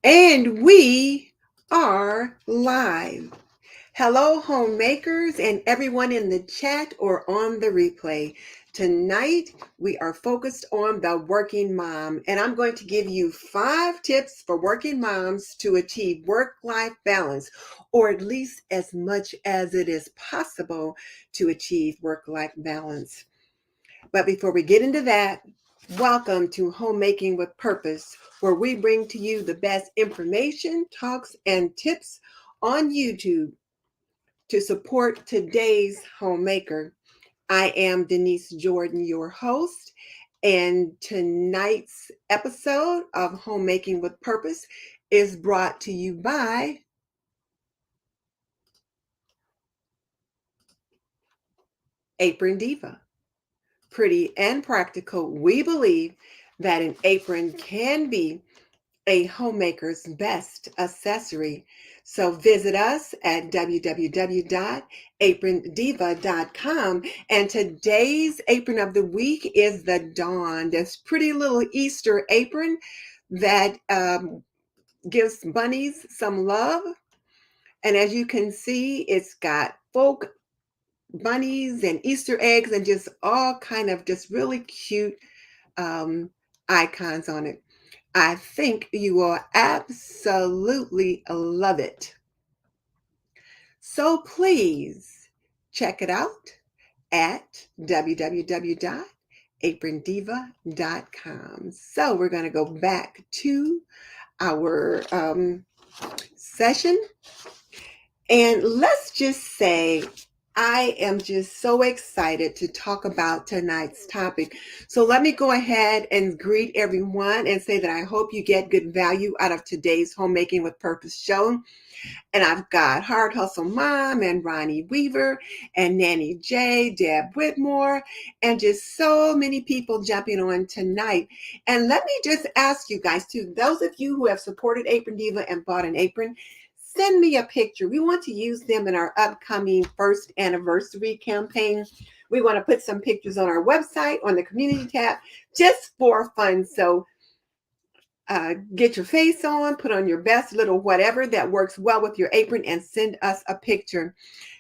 And we are live. Hello, homemakers, and everyone in the chat or on the replay. Tonight, we are focused on the working mom, and I'm going to give you 5 tips for working moms to achieve work-life balance, or at least as much as it is possible to achieve work-life balance. But before we get into that, welcome to Homemaking with Purpose, where we bring to you the best information, talks, and tips on YouTube to support today's homemaker. I am Denise Jordan, your host, and tonight's episode of Homemaking with Purpose is brought to you by Apron Diva. Pretty and practical, we believe that an apron can be a homemaker's best accessory. So visit us at www.aprondiva.com. And today's apron of the week is the Dawn, this pretty little Easter apron that gives bunnies some love. And as you can see, it's got folk bunnies and Easter eggs and just all kind of just really cute um, icons on it. I think you will absolutely love it. So please check it out at www.aprondiva.com. So we're going to go back to our session. And let's just say I am just so excited to talk about tonight's topic. So let me go ahead and greet everyone and say that I hope you get good value out of today's Homemaking with Purpose show. And I've got Hard Hustle Mom and Ronnie Weaver and Nanny J, Deb Whitmore, and just so many people jumping on tonight. And let me just ask you guys too, those of you who have supported Apron Diva and bought an apron, send me a picture. We want to use them in our upcoming first anniversary campaign. We want to put some pictures on our website, on the community tab, just for fun. So get your face on, put on your best little whatever that works well with your apron, and send us a picture.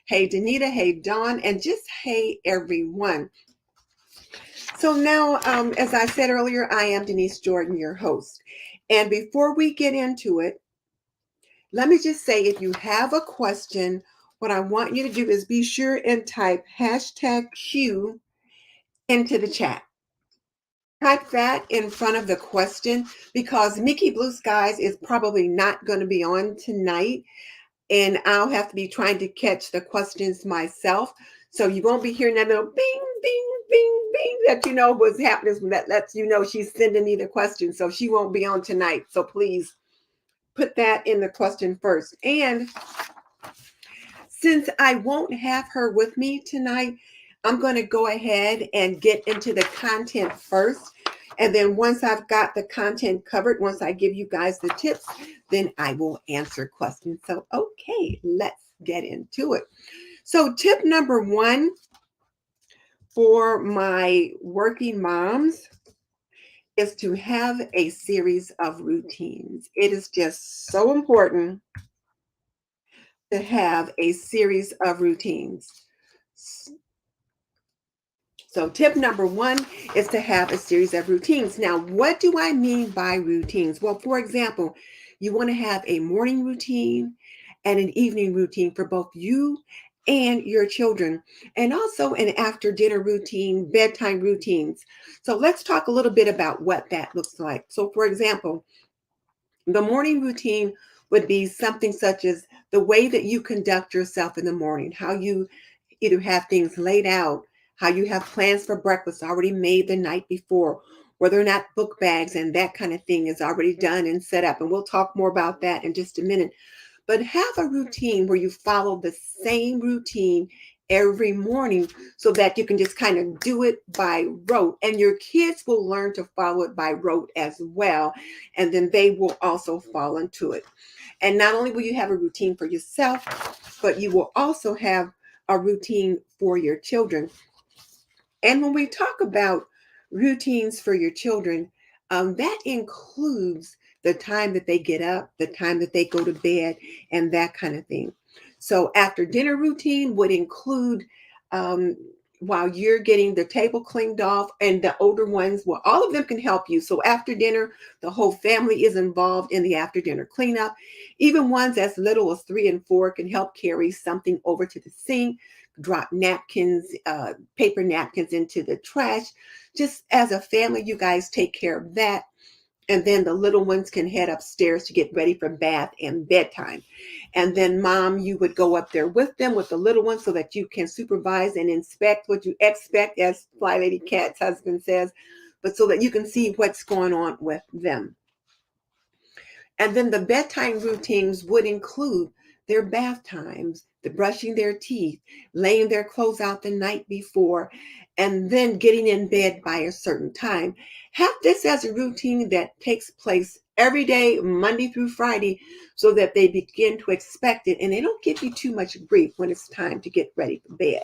Hey, Danita. Hey, Dawn. And just hey, everyone. So now, as I said earlier, I am Denise Jordan, your host. And before we get into it, let me just say, if you have a question, what I want you to do is be sure and type hashtag Q into the chat. Type that in front of the question because Mickey Blue Skies is probably not going to be on tonight, and I'll have to be trying to catch the questions myself. So you won't be hearing that little bing, bing, bing, bing that you know what's happening. That lets you know she's sending me the question. So she won't be on tonight. So please put that in the question first. And since I won't have her with me tonight, I'm going to go ahead and get into the content first. And then once I've got the content covered, once I give you guys the tips, then I will answer questions. So, okay, let's get into it. So tip number 1 for my working moms is to have a series of routines. It is just so important to have a series of routines. So tip number 1 is to have a series of routines. Now, what do I mean by routines? Well, for example, you want to have a morning routine and an evening routine for both you and your children, and also an after dinner routine, bedtime routines. So let's talk a little bit about what that looks like. So for example, the morning routine would be something such as the way that you conduct yourself in the morning, how you either have things laid out, how you have plans for breakfast already made the night before, whether or not book bags and that kind of thing is already done and set up. And we'll talk more about that in just a minute. But have a routine where you follow the same routine every morning so that you can just kind of do it by rote, and your kids will learn to follow it by rote as well, and then they will also fall into it. And not only will you have a routine for yourself, but you will also have a routine for your children. And when we talk about routines for your children, that includes the time that they get up, the time that they go to bed, and that kind of thing. So after dinner routine would include um, while you're getting the table cleaned off, and the older ones, well, all of them can help you. So after dinner, the whole family is involved in the after dinner cleanup. Even ones as little as 3 and 4 can help carry something over to the sink, drop napkins, paper napkins into the trash. Just as a family, you guys take care of that. And then the little ones can head upstairs to get ready for bath and bedtime. And then mom, you would go up there with them, with the little ones, so that you can supervise and inspect what you expect, as Fly Lady Cat's husband says, but so that you can see what's going on with them. And then the bedtime routines would include their bath times, the brushing their teeth, laying their clothes out the night before, and then getting in bed by a certain time. Have this as a routine that takes place every day, Monday through Friday, so that they begin to expect it and they don't give you too much grief when it's time to get ready for bed.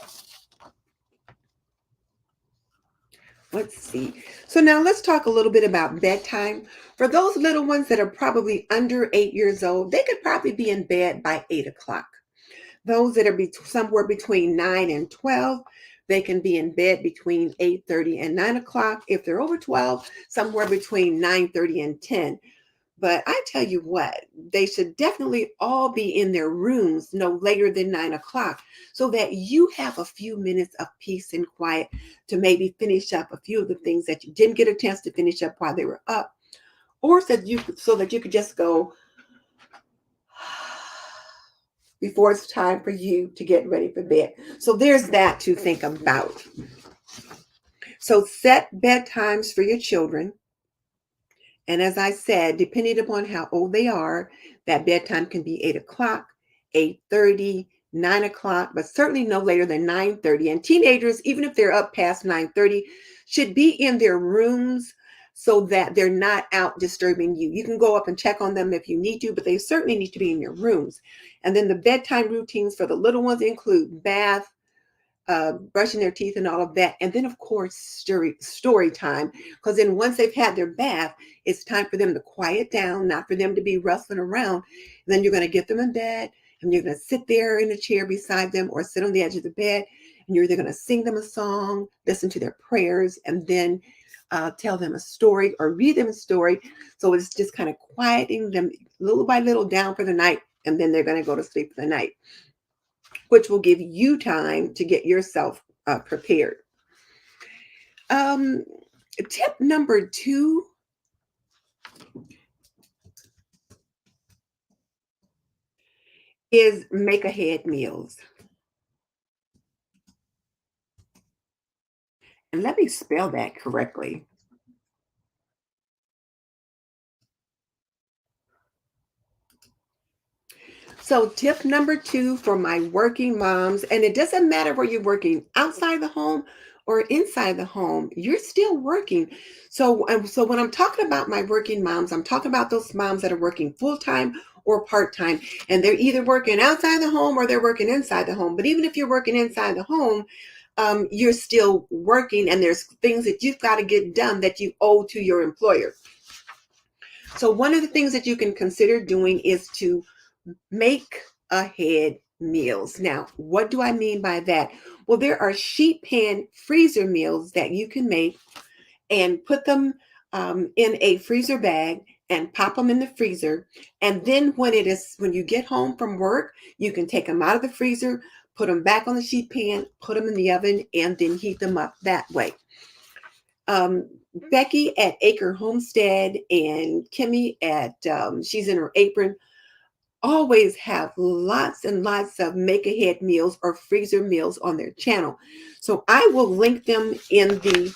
Let's see. So now let's talk a little bit about bedtime. For those little ones that are probably under 8 years old, they could probably be in bed by 8 o'clock. Those that are somewhere between 9 and 12, they can be in bed between 8:30 and 9 o'clock. If they're over 12, somewhere between 9:30 and 10. But I tell you what, they should definitely all be in their rooms no later than 9 o'clock, so that you have a few minutes of peace and quiet to maybe finish up a few of the things that you didn't get a chance to finish up while they were up, or so that you could just go before it's time for you to get ready for bed. So there's that to think about. So set bedtimes for your children. And as I said, depending upon how old they are, that bedtime can be 8 o'clock, 8:30, 9 o'clock, but certainly no later than 9:30. And teenagers, even if they're up past 9:30, should be in their rooms so that they're not out disturbing you. You can go up and check on them if you need to, but they certainly need to be in your rooms. And then the bedtime routines for the little ones include bath, brushing their teeth and all of that. And then, of course, story time. Because then once they've had their bath, it's time for them to quiet down, not for them to be rustling around. And then you're going to get them in bed, and you're going to sit there in a chair beside them or sit on the edge of the bed. And you're either going to sing them a song, listen to their prayers, and then tell them a story or read them a story. So it's just kind of quieting them little by little down for the night. And then they're going to go to sleep for the night, which will give you time to get yourself prepared. Um, Tip number 2 is make ahead meals. And let me spell that correctly. So, tip number 2 for my working moms, and it doesn't matter where you're working, outside the home or inside the home, you're still working. So when I'm talking about my working moms, I'm talking about those moms that are working full time or part time, and they're either working outside the home or they're working inside the home. But even if you're working inside the home, you're still working, and there's things that you've got to get done that you owe to your employer. So one of the things that you can consider doing is to make ahead meals. Now, what do I mean by that? Well, there are sheet pan freezer meals that you can make and put them in a freezer bag and pop them in the freezer. And then when you get home from work, you can take them out of the freezer, put them back on the sheet pan, put them in the oven, and then heat them up that way. Um, Becky at Acre Homestead and Kimmy at She's in Her Apron always have lots and lots of make ahead meals or freezer meals on their channel. So I will link them in the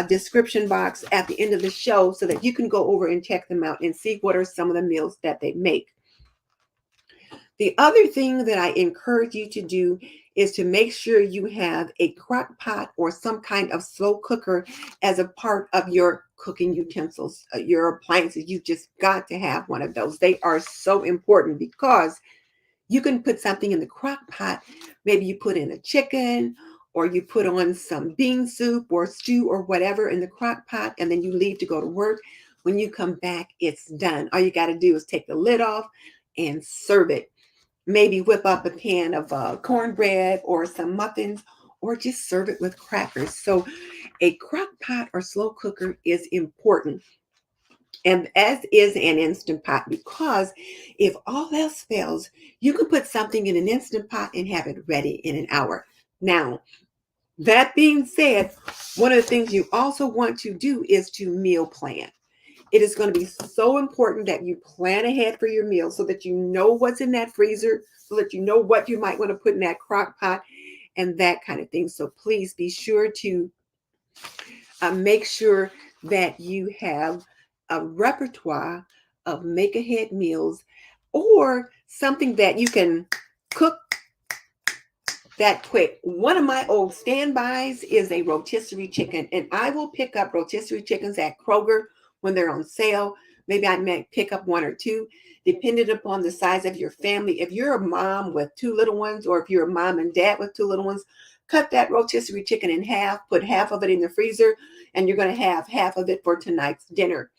description box at the end of the show so that you can go over and check them out and see what are some of the meals that they make. The other thing that I encourage you to do is to make sure you have a crock pot or some kind of slow cooker as a part of your cooking utensils, your appliances. You just got to have one of those. They are so important because you can put something in the crock pot. Maybe you put in a chicken, or you put on some bean soup or stew or whatever in the crock pot, and then you leave to go to work. When you come back, it's done. All you got to do is take the lid off and serve it. Maybe whip up a pan of cornbread or some muffins, or just serve it with crackers. So a crock pot or slow cooker is important, and as is an instant pot, because if all else fails, you can put something in an instant pot and have it ready in an hour. Now, that being said, one of the things you also want to do is to meal plan. It is going to be so important that you plan ahead for your meals so that you know what's in that freezer, so that you know what you might want to put in that crock pot and that kind of thing. So please be sure to make sure that you have a repertoire of make ahead meals, or something that you can cook that quick. One of my old standbys is a rotisserie chicken, and I will pick up rotisserie chickens at Kroger when they're on sale. Maybe I may pick up one or two, depending upon the size of your family. If you're a mom with two little ones, or if you're a mom and dad with two little ones, cut that rotisserie chicken in half, put half of it in the freezer, and you're going to have half of it for tonight's dinner.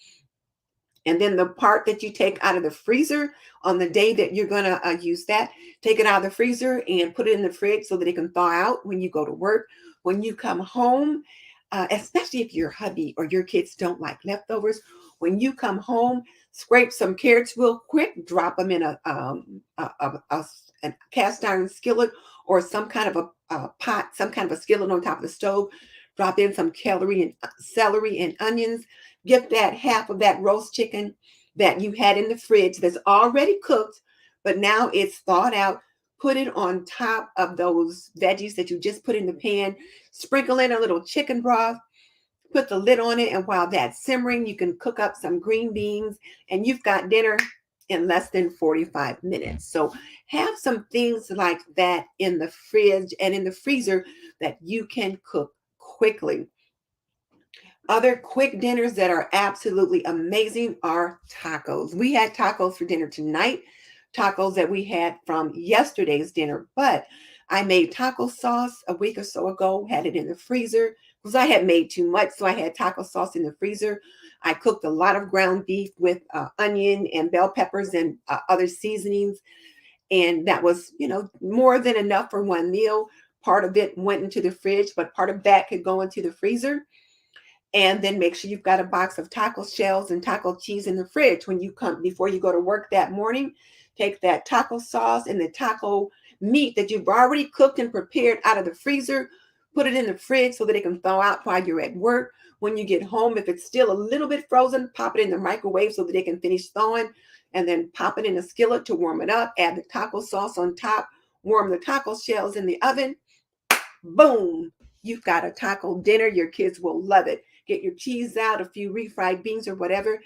And then the part that you take out of the freezer on the day that you're going to use that, take it out of the freezer and put it in the fridge so that it can thaw out when you go to work. When you come home, especially if your hubby or your kids don't like leftovers, when you come home, scrape some carrots real quick, drop them in a cast iron skillet, or some kind of a pot, some kind of a skillet on top of the stove. Drop in some celery and onions. Get that half of that roast chicken that you had in the fridge that's already cooked, but now it's thawed out. Put it on top of those veggies that you just put in the pan. Sprinkle in a little chicken broth. Put the lid on it, and while that's simmering, you can cook up some green beans, and you've got dinner in less than 45 minutes. So have some things like that in the fridge and in the freezer that you can cook quickly. Other quick dinners that are absolutely amazing are tacos. We had tacos for dinner tonight, tacos that we had from yesterday's dinner, but I made taco sauce a week or so ago, had it in the freezer because I had made too much. So I had taco sauce in the freezer. I cooked a lot of ground beef with onion and bell peppers and other seasonings. And that was, more than enough for one meal. Part of it went into the fridge, but part of that could go into the freezer. And then make sure you've got a box of taco shells and taco cheese in the fridge when you come before you go to work that morning. Take that taco sauce and the taco meat that you've already cooked and prepared out of the freezer. Put it in the fridge so that it can thaw out while you're at work. When you get home, if it's still a little bit frozen, pop it in the microwave so that it can finish thawing. And then pop it in a skillet to warm it up. Add the taco sauce on top. Warm the taco shells in the oven. Boom! You've got a taco dinner. Your kids will love it. Get your cheese out, a few refried beans or whatever,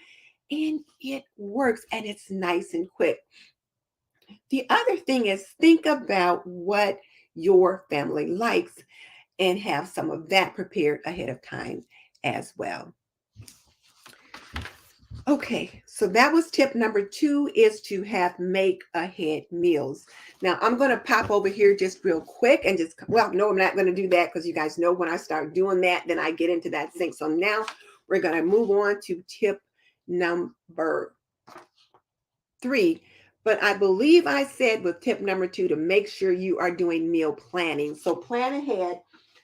and it works, and it's nice and quick. The other thing is, think about what your family likes and have some of that prepared ahead of time as well. Okay, so that was tip number 2, is to have make ahead meals. Now I'm going to pop over here just real quick and no, I'm not going to do that because you guys know when I start doing that, then I get into that sink. So now we're going to move on to tip number 3. But I believe I said with tip number 2 to make sure you are doing meal planning. So plan ahead.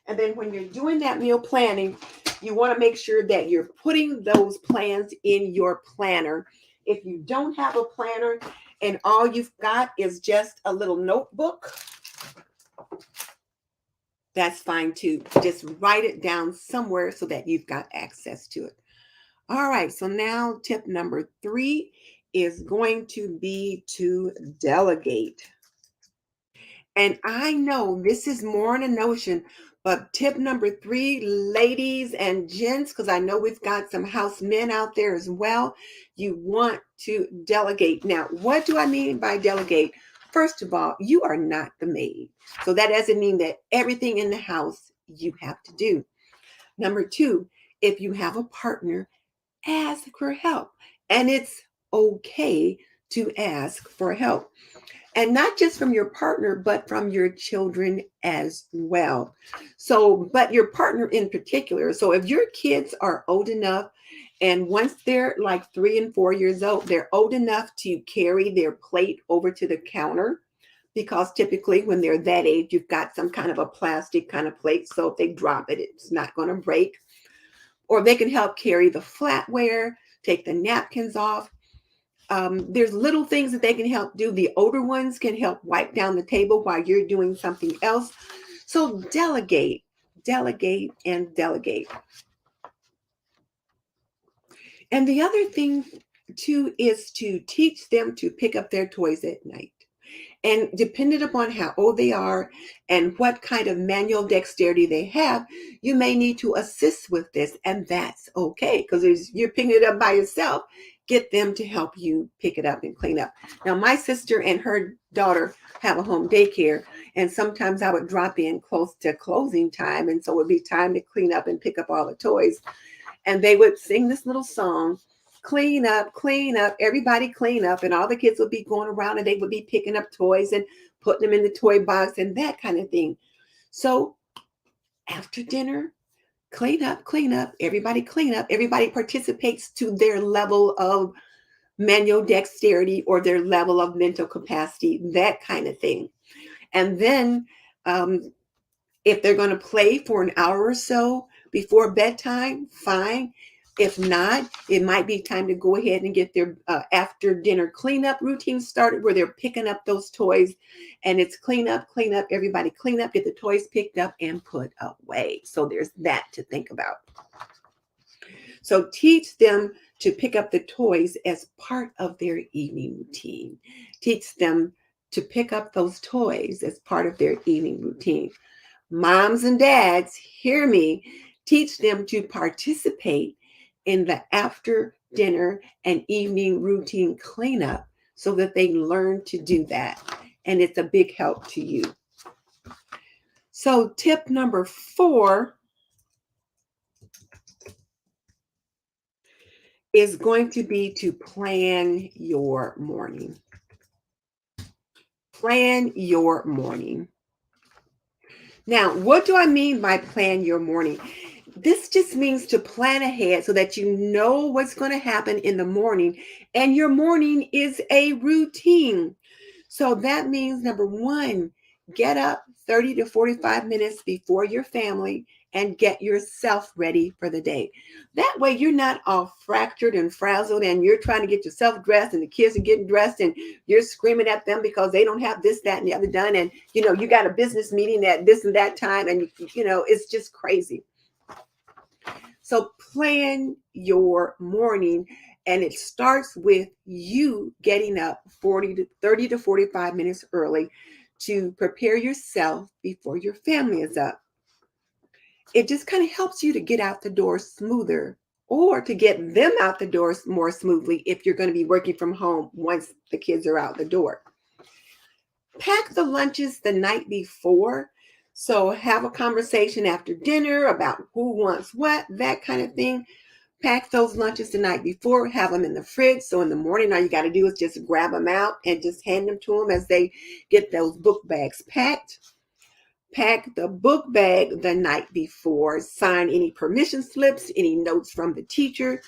And then when you're doing that meal planning, you want to make sure that you're putting those plans in your planner. If you don't have a planner and all you've got is just a little notebook, that's fine too. Just write it down somewhere so that you've got access to it. All right, so now tip number 3 is going to be to delegate. And I know this is more in a notion, but tip number 3, ladies and gents, because I know we've got some house men out there as well, you want to delegate. Now, what do I mean by delegate? First of all, you are not the maid. So that doesn't mean that everything in the house you have to do. Number 2, if you have a partner, ask for help. And it's okay to ask for help. And not just from your partner, but from your children as well. So, but your partner in particular. So if your kids are old enough And once they're like 3 and 4 years old, they're old enough to carry their plate over to the counter, because typically when they're that age, you've got some kind of a plastic kind of plate. So if they drop it, it's not going to break. Or they can help carry the flatware, take the napkins off. There's little things that they can help do. The older ones can help wipe down the table while you're doing something else. So delegate, delegate, and delegate. And the other thing too is to teach them to pick up their toys at night. And depending upon how old they are and what kind of manual dexterity they have, you may need to assist with this, and that's okay, because you're picking it up by yourself. Get them to help you pick it up and clean up. Now, my sister and her daughter have a home daycare, and sometimes I would drop in close to closing time, and so it would be time to clean up and pick up all the toys. And they would sing this little song, clean up, everybody clean up. And all the kids would be going around and they would be picking up toys and putting them in the toy box and that kind of thing. So after dinner, clean up, everybody clean up. Everybody participates to their level of manual dexterity or their level of mental capacity, that kind of thing. And then if they're going to play for an hour or so before bedtime, fine. If not, it might be time to go ahead and get their after dinner cleanup routine started, where they're picking up those toys, and it's clean up, everybody clean up, get the toys picked up and put away. So there's that to think about. So teach them to pick up the toys as part of their evening routine. Teach them to pick up those toys as part of their evening routine. Moms and dads, hear me. Teach them to participate in the after dinner and evening routine cleanup so that they learn to do that. And it's a big help to you. So tip number 4 is going to be to plan your morning. Plan your morning. Now, what do I mean by plan your morning? This just means to plan ahead so that you know what's going to happen in the morning, and your morning is a routine. So that means, number 1, get up 30 to 45 minutes before your family and get yourself ready for the day. That way you're not all fractured and frazzled and you're trying to get yourself dressed and the kids are getting dressed and you're screaming at them because they don't have this, that, and the other done. And, you got a business meeting at this and that time, and, it's just crazy. So plan your morning, and it starts with you getting up 30 to 45 minutes early to prepare yourself before your family is up. It just kind of helps you to get out the door smoother, or to get them out the door more smoothly if you're going to be working from home once the kids are out the door. Pack the lunches the night before. So have a conversation after dinner about who wants what, that kind of thing. Pack those lunches the night before, have them in the fridge. So in the morning, all you got to do is just grab them out and just hand them to them as they get those book bags packed. Pack the book bag the night before. Sign any permission slips, any notes from the teacher.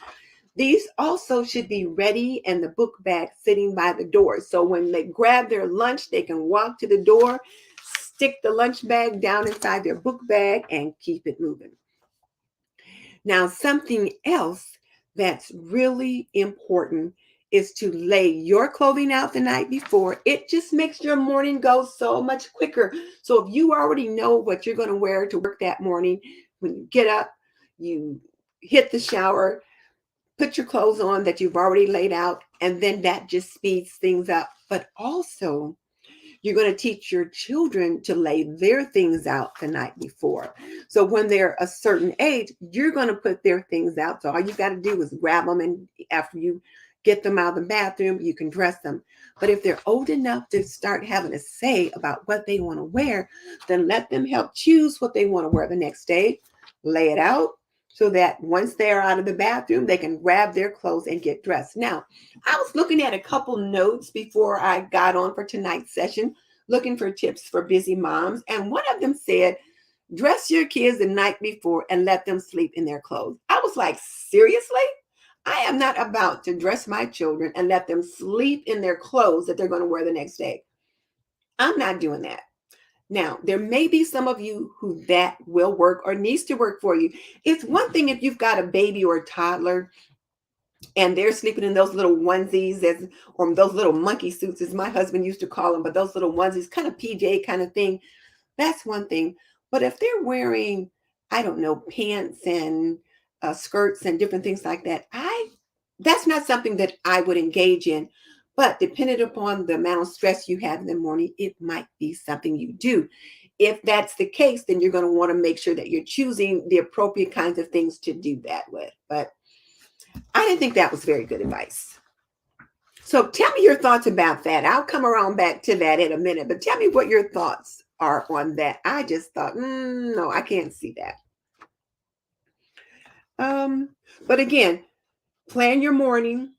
These also should be ready and the book bag sitting by the door. So when they grab their lunch, they can walk to the door, stick the lunch bag down inside their book bag, and keep it moving. Now, something else that's really important is to lay your clothing out the night before. It just makes your morning go so much quicker. So if you already know what you're going to wear to work that morning, when you get up, you hit the shower, put your clothes on that you've already laid out, and then that just speeds things up. But also, you're going to teach your children to lay their things out the night before. So when they're a certain age, you're going to put their things out. So all you got to do is grab them, and after you get them out of the bathroom, you can dress them. But if they're old enough to start having a say about what they want to wear, then let them help choose what they want to wear the next day. Lay it out so that once they're out of the bathroom, they can grab their clothes and get dressed. Now, I was looking at a couple notes before I got on for tonight's session, looking for tips for busy moms. And one of them said, dress your kids the night before and let them sleep in their clothes. I was like, seriously? I am not about to dress my children and let them sleep in their clothes that they're going to wear the next day. I'm not doing that. Now, there may be some of you who that will work or needs to work for you. It's one thing if you've got a baby or a toddler and they're sleeping in those little onesies, or those little monkey suits, as my husband used to call them, but those little onesies, kind of PJ kind of thing. That's one thing. But if they're wearing, I don't know, pants and skirts and different things like that, that's not something that I would engage in. But depending upon the amount of stress you have in the morning, it might be something you do. If that's the case, then you're going to want to make sure that you're choosing the appropriate kinds of things to do that with. But I didn't think that was very good advice. So tell me your thoughts about that. I'll come around back to that in a minute, but tell me what your thoughts are on that. I just thought, no, I can't see that. But again, plan your morning.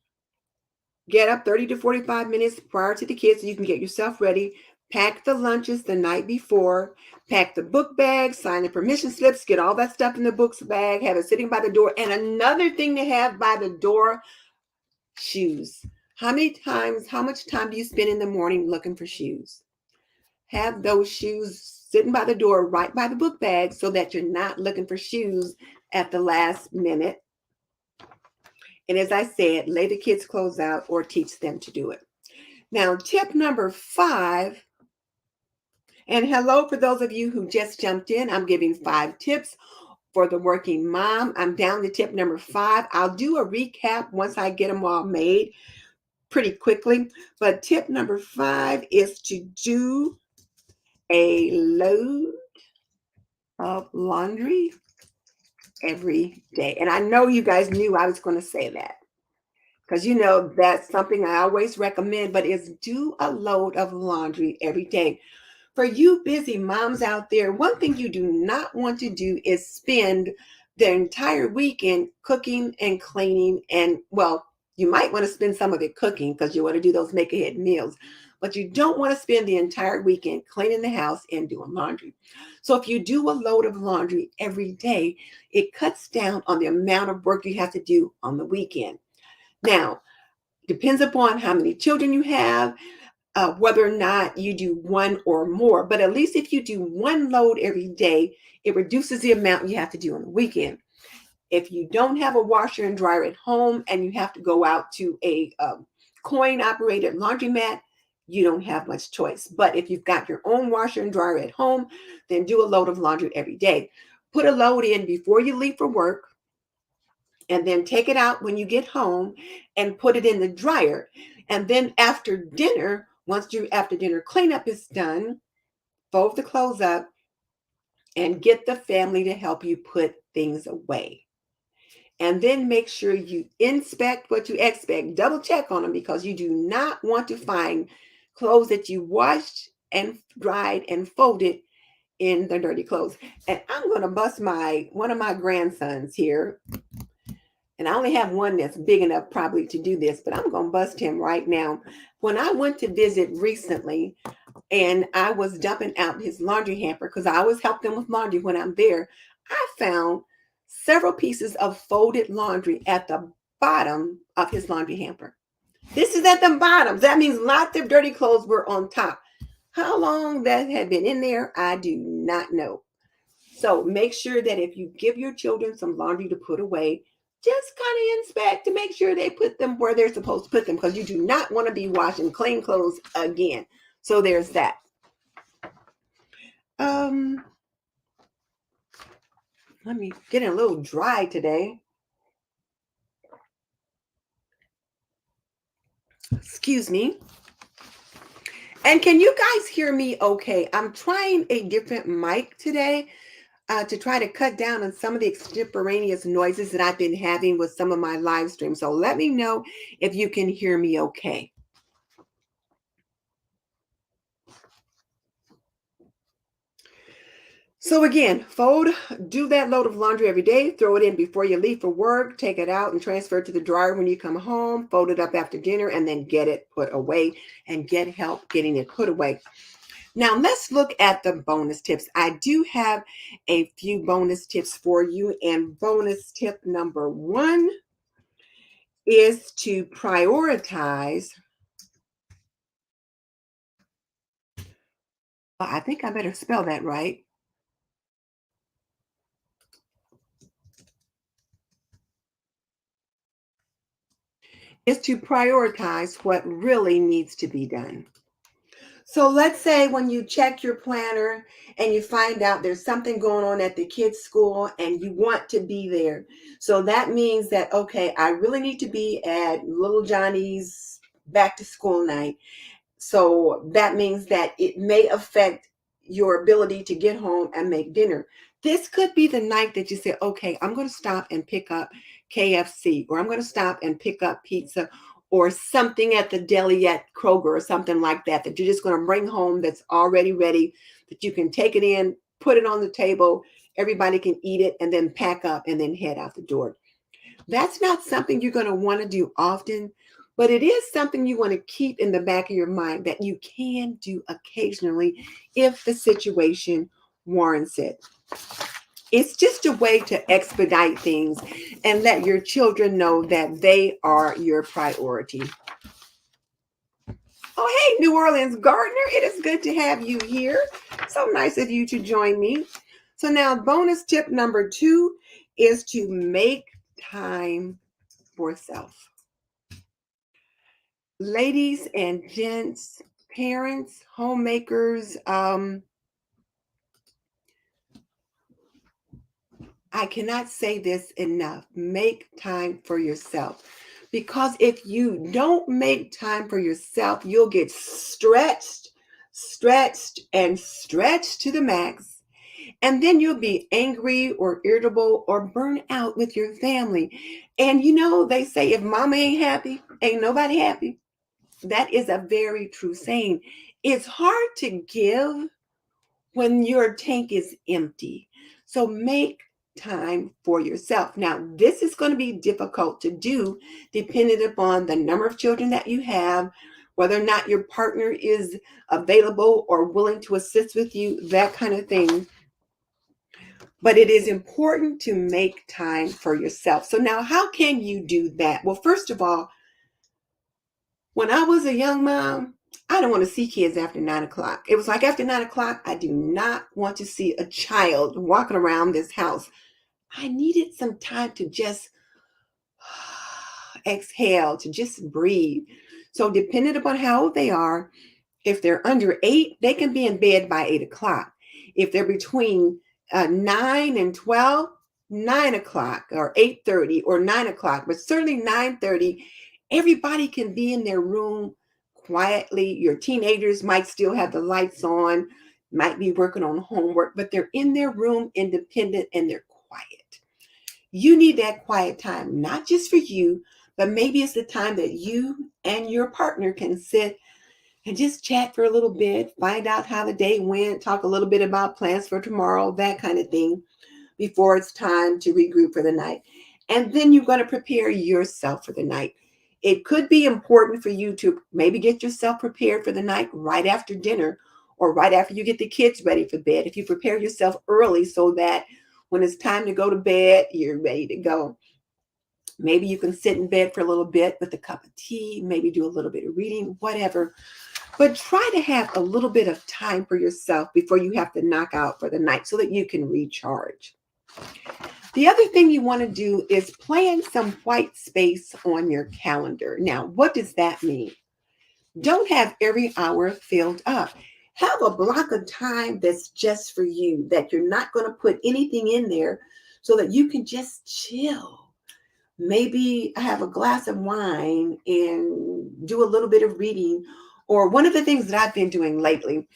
Get up 30 to 45 minutes prior to the kids so you can get yourself ready. Pack the lunches the night before. Pack the book bag, sign the permission slips, get all that stuff in the books bag, have it sitting by the door. And another thing to have by the door, shoes. How much time do you spend in the morning looking for shoes? Have those shoes sitting by the door right by the book bag so that you're not looking for shoes at the last minute. And as I said, lay the kids' clothes out or teach them to do it. Now, tip number 5, and hello for those of you who just jumped in. I'm giving 5 tips for the working mom. I'm down to tip number 5. I'll do a recap once I get them all made pretty quickly. But tip number 5 is to do a load of laundry every day. And I know you guys knew I was going to say that, because you know that's something I always recommend, but it's do a load of laundry every day. For you busy moms out there, one thing you do not want to do is spend the entire weekend cooking and cleaning. And well, you might want to spend some of it cooking because you want to do those make ahead meals, but you don't want to spend the entire weekend cleaning the house and doing laundry. So if you do a load of laundry every day, it cuts down on the amount of work you have to do on the weekend. Now, depends upon how many children you have, whether or not you do one or more. But at least if you do one load every day, it reduces the amount you have to do on the weekend. If you don't have a washer and dryer at home and you have to go out to a coin-operated laundromat, you don't have much choice. But if you've got your own washer and dryer at home, then do a load of laundry every day. Put a load in before you leave for work, and then take it out when you get home and put it in the dryer. And then after dinner, after dinner cleanup is done, fold the clothes up and get the family to help you put things away. And then make sure you inspect what you expect. Double check on them, because you do not want to find clothes that you washed and dried and folded in the dirty clothes. And I'm going to bust one of my grandsons here. And I only have one that's big enough probably to do this, but I'm going to bust him right now. When I went to visit recently and I was dumping out his laundry hamper, because I always help them with laundry when I'm there, I found several pieces of folded laundry at the bottom of his laundry hamper. This is at the bottom. That means lots of dirty clothes were on top. How long that had been in there, I do not know. So make sure that if you give your children some laundry to put away, just kind of inspect to make sure they put them where they're supposed to put them, because you do not want to be washing clean clothes again. So there's that. Let me get a little dry today. Excuse me. And can you guys hear me okay? I'm trying a different mic today to try to cut down on some of the extemporaneous noises that I've been having with some of my live streams. So let me know if you can hear me okay. So again, do that load of laundry every day, throw it in before you leave for work, take it out and transfer it to the dryer when you come home, fold it up after dinner, and then get it put away and get help getting it put away. Now let's look at the bonus tips. I do have a few bonus tips for you, and bonus tip number 1 is to prioritize. I think I better spell that right. Is to prioritize what really needs to be done. So let's say when you check your planner and you find out there's something going on at the kids' school and you want to be there. So that means that, okay, I really need to be at little Johnny's back to school night. So that means that it may affect your ability to get home and make dinner. This could be the night that you say, okay, I'm going to stop and pick up KFC, or I'm going to stop and pick up pizza or something at the deli at Kroger or something like that, that you're just going to bring home that's already ready, that you can take it in, put it on the table, everybody can eat it, and then pack up and then head out the door. That's not something you're going to want to do often, but it is something you want to keep in the back of your mind that you can do occasionally if the situation warrants it. It's just a way to expedite things and let your children know that they are your priority. Oh, hey, New Orleans Gardener, it is good to have you here. So nice of you to join me. So now bonus tip number 2 is to make time for self. Ladies and gents, parents, homemakers, I cannot say this enough. Make time for yourself. Because if you don't make time for yourself, you'll get and stretched to the max. And then you'll be angry or irritable or burn out with your family. And you know, they say if mama ain't happy, ain't nobody happy. That is a very true saying. It's hard to give when your tank is empty. So make time for yourself. Now, this is going to be difficult to do depending upon the number of children that you have, whether or not your partner is available or willing to assist with you, that kind of thing. But it is important to make time for yourself. So now, how can you do that? Well, first of all, when I was a young mom, I don't want to see kids after 9 o'clock. It was like after 9 o'clock, I do not want to see a child walking around this house. I needed some time to just exhale, to just breathe. So, depending upon how old they are, if they're under 8, they can be in bed by 8 o'clock. If they're between 9 and 12, 9 o'clock or 8:30 or 9 o'clock, but certainly 9:30, everybody can be in their room quietly. Your teenagers might still have the lights on, might be working on homework, but they're in their room independent and they're quiet. You need that quiet time, not just for you, but maybe it's the time that you and your partner can sit and just chat for a little bit, find out how the day went, talk a little bit about plans for tomorrow, that kind of thing, before it's time to regroup for the night. And then you're going to prepare yourself for the night. It could be important for you to maybe get yourself prepared for the night right after dinner or right after you get the kids ready for bed. If you prepare yourself early so that when it's time to go to bed, you're ready to go. Maybe you can sit in bed for a little bit with a cup of tea, maybe do a little bit of reading, whatever. But try to have a little bit of time for yourself before you have to knock out for the night so that you can recharge. The other thing you want to do is plan some white space on your calendar. Now, what does that mean? Don't have every hour filled up. Have a block of time that's just for you, that you're not going to put anything in there so that you can just chill. Maybe have a glass of wine and do a little bit of reading. Or one of the things that I've been doing lately,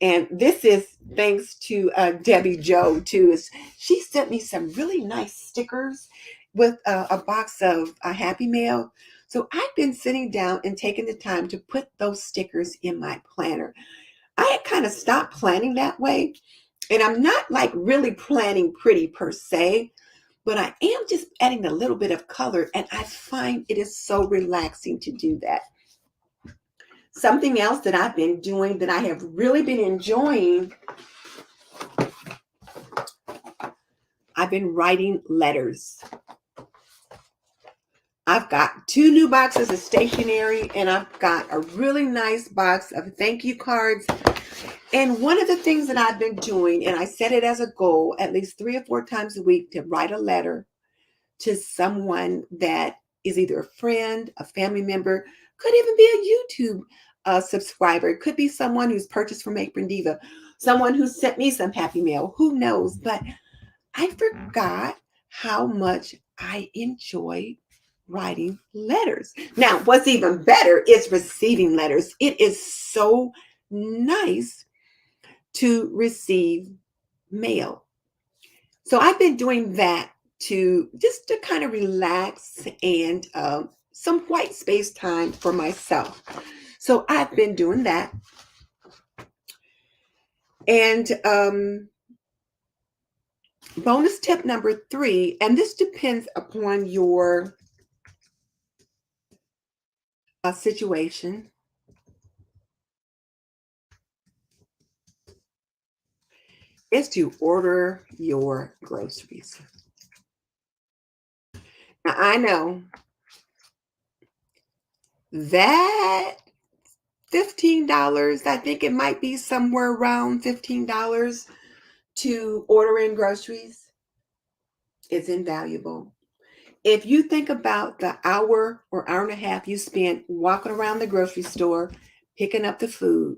and this is thanks to Debbie Joe too, is she sent me some really nice stickers with a box of Happy Mail. So I've been sitting down and taking the time to put those stickers in my planner. I had kind of stopped planning that way, and I'm not like really planning pretty per se, but I am just adding a little bit of color, and I find it is so relaxing to do that. Something else that I've been doing that I have really been enjoying, I've been writing letters. I've got 2 new boxes of stationery, and I've got a really nice box of thank you cards. And one of the things that I've been doing, and I set it as a goal at least 3 or 4 times a week, to write a letter to someone that is either a friend, a family member, could even be a YouTube subscriber. It could be someone who's purchased from Apron Diva, someone who sent me some happy mail, who knows? But I forgot how much I enjoy writing letters. Now, what's even better is receiving letters. It is so nice to receive mail. So I've been doing that to just to kind of relax and some white space time for myself. So I've been doing that. And bonus tip number 3, and this depends upon your situation, is to order your groceries. Now, I know that $15, I think it might be somewhere around $15 to order in groceries, is invaluable. If you think about the hour or hour and a half you spent walking around the grocery store, picking up the food,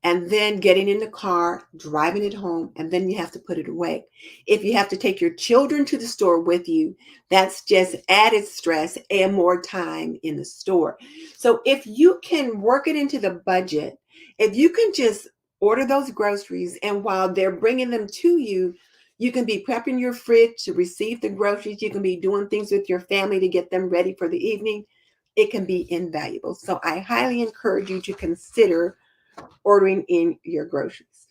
and then getting in the car, driving it home, and then you have to put it away. If you have to take your children to the store with you, that's just added stress and more time in the store. So if you can work it into the budget, if you can just order those groceries, and while they're bringing them to you, you can be prepping your fridge to receive the groceries. You can be doing things with your family to get them ready for the evening. It can be invaluable. So I highly encourage you to consider ordering in your groceries.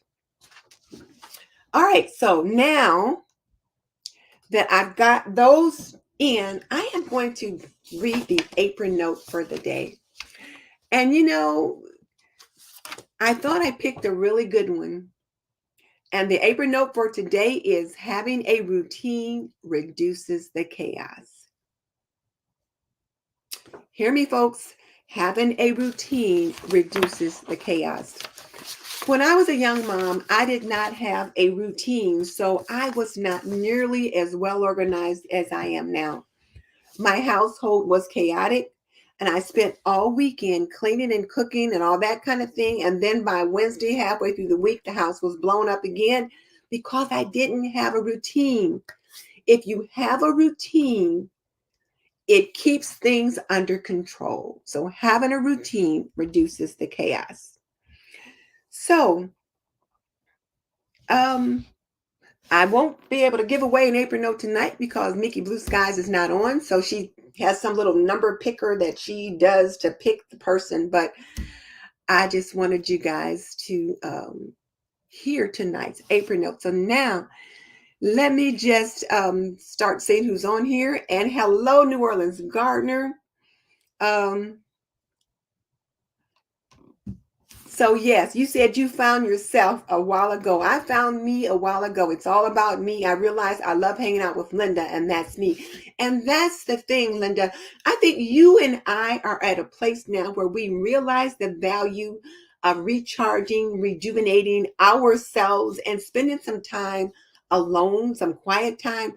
All right, so now that I've got those in, I am going to read the apron note for the day. And I thought I picked a really good one. And the apron note for today is: having a routine reduces the chaos. Hear me, folks. Having a routine reduces the chaos. When I was a young mom, I did not have a routine, so I was not nearly as well organized as I am now. My household was chaotic, and I spent all weekend cleaning and cooking and all that kind of thing. And then by Wednesday, halfway through the week, the house was blown up again because I didn't have a routine. If you have a routine, it keeps things under control. So having a routine reduces the chaos. So, I won't be able to give away an apron note tonight because Mickey Blue Skies is not on. So she has some little number picker that she does to pick the person. But I just wanted you guys to hear tonight's apron note. So now let me just start saying who's on here. And hello, New Orleans Gardner. So yes, you said you found yourself a while ago. I found me a while ago. It's all about me. I realized I love hanging out with Linda, and that's me. And that's the thing, Linda. I think you and I are at a place now where we realize the value of recharging, rejuvenating ourselves, and spending some time alone, some quiet time.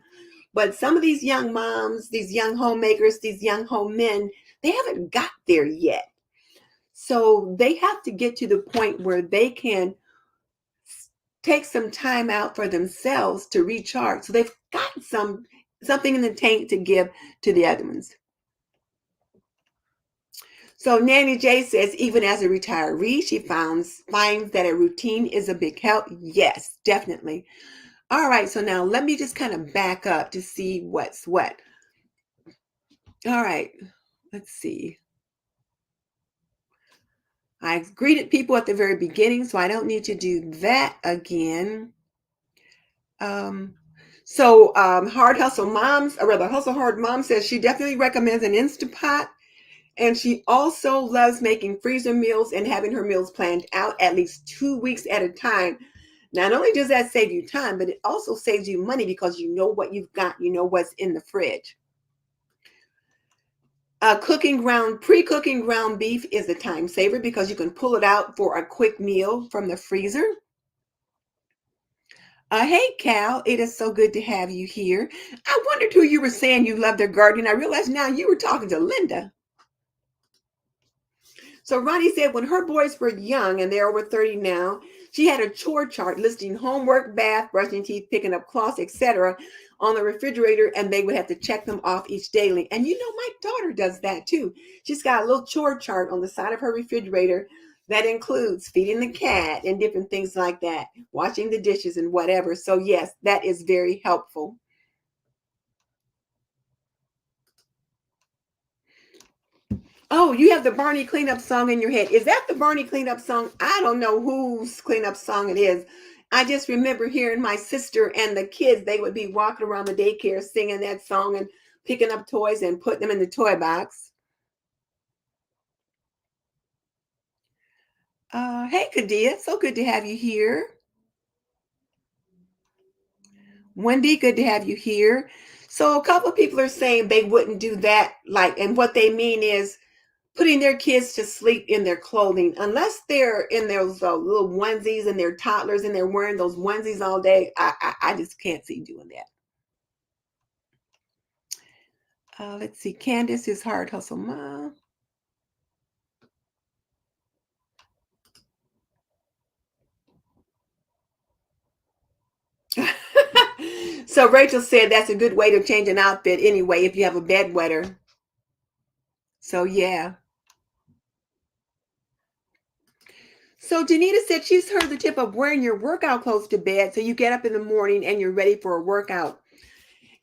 But some of these young moms, these young homemakers, these young home men, they haven't got there yet. So they have to get to the point where they can take some time out for themselves to recharge. So they've got something in the tank to give to the other ones. So Nanny J says, even as a retiree, she finds that a routine is a big help. Yes, definitely. All right, so now let me just kind of back up to see what's what. All right, let's see. I greeted people at the very beginning, so I don't need to do that again. Hard Hustle Moms, or rather Hustle Hard Mom, says she definitely recommends an Instapot, and she also loves making freezer meals and having her meals planned out at least 2 weeks at a time. Not only does that save you time, but it also saves you money because you know what you've got, you know what's in the fridge. Pre-cooking ground beef is a time saver because you can pull it out for a quick meal from the freezer. Hey, Cal, it is so good to have you here. I wondered who you were saying you love their gardening. I realized now you were talking to Linda. So Ronnie said when her boys were young, and they're over 30 now, she had a chore chart listing homework, bath, brushing teeth, picking up cloths, etc. on the refrigerator, and they would have to check them off each daily. And you know, my daughter does that too. She's got a little chore chart on the side of her refrigerator that includes feeding the cat and different things like that, washing the dishes and whatever. So yes, that is very helpful. Oh, you have the Barney cleanup song in your head. Is that the Barney cleanup song? I don't know whose cleanup song it is. I just remember hearing my sister and the kids, they would be walking around the daycare singing that song and picking up toys and putting them in the toy box. Hey, Kadia, so good to have you here. Wendy, good to have you here. So a couple of people are saying they wouldn't do that, like, and what they mean is putting their kids to sleep in their clothing, unless they're in those little onesies and they're toddlers and they're wearing those onesies all day. I just can't see doing that. Let's see. Candace is hard hustle mom. So Rachel said that's a good way to change an outfit anyway if you have a bedwetter. So yeah. So Danita said she's heard the tip of wearing your workout clothes to bed so you get up in the morning and you're ready for a workout.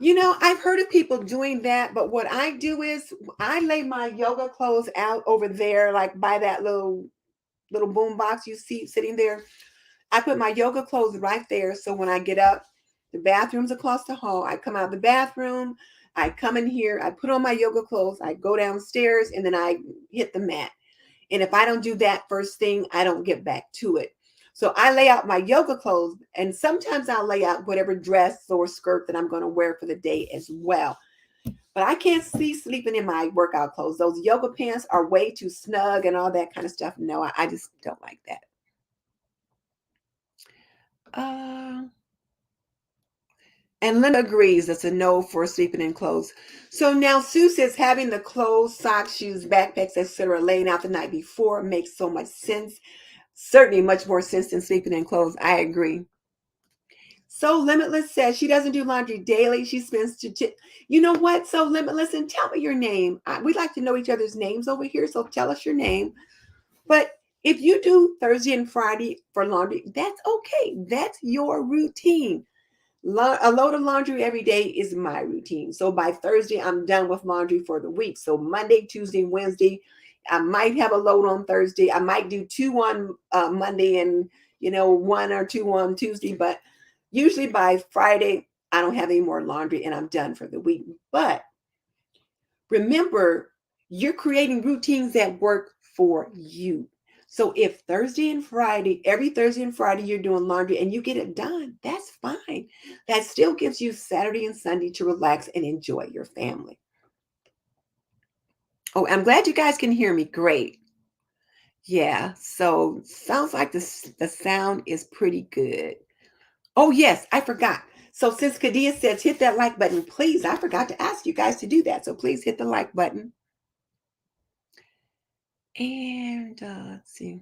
You know, I've heard of people doing that, but what I do is I lay my yoga clothes out over there, like by that little boom box you see sitting there. I put my yoga clothes right there. So when I get up, the bathroom's across the hall. I come out of the bathroom, I come in here, I put on my yoga clothes, I go downstairs, and then I hit the mat. And if I don't do that first thing, I don't get back to it. So I lay out my yoga clothes, and sometimes I'll lay out whatever dress or skirt that I'm going to wear for the day as well. But I can't see sleeping in my workout clothes. Those yoga pants are way too snug and all that kind of stuff. No, I just don't like that. Uh, and Linda agrees that's a no for sleeping in clothes. So now Sue says having the clothes, socks, shoes, backpacks, etc., laying out the night before makes so much sense. Certainly much more sense than sleeping in clothes. I agree. So Limitless says she doesn't do laundry daily. She spends you know what? So Limitless, and tell me your name. We like to know each other's names over here, so tell us your name. But if you do Thursday and Friday for laundry, that's okay. That's your routine. A load of laundry every day is my routine. So by Thursday, I'm done with laundry for the week. So Monday, Tuesday, Wednesday, I might have a load on Thursday. I might do two on Monday and, one or two on Tuesday. But usually by Friday, I don't have any more laundry and I'm done for the week. But remember, you're creating routines that work for you. So if every Thursday and Friday, you're doing laundry and you get it done, that's fine. That still gives you Saturday and Sunday to relax and enjoy your family. Oh, I'm glad you guys can hear me. Great. Yeah. So sounds like the sound is pretty good. Oh, yes, I forgot. So since Kadia says hit that like button, please, I forgot to ask you guys to do that. So please hit the like button. And let's see.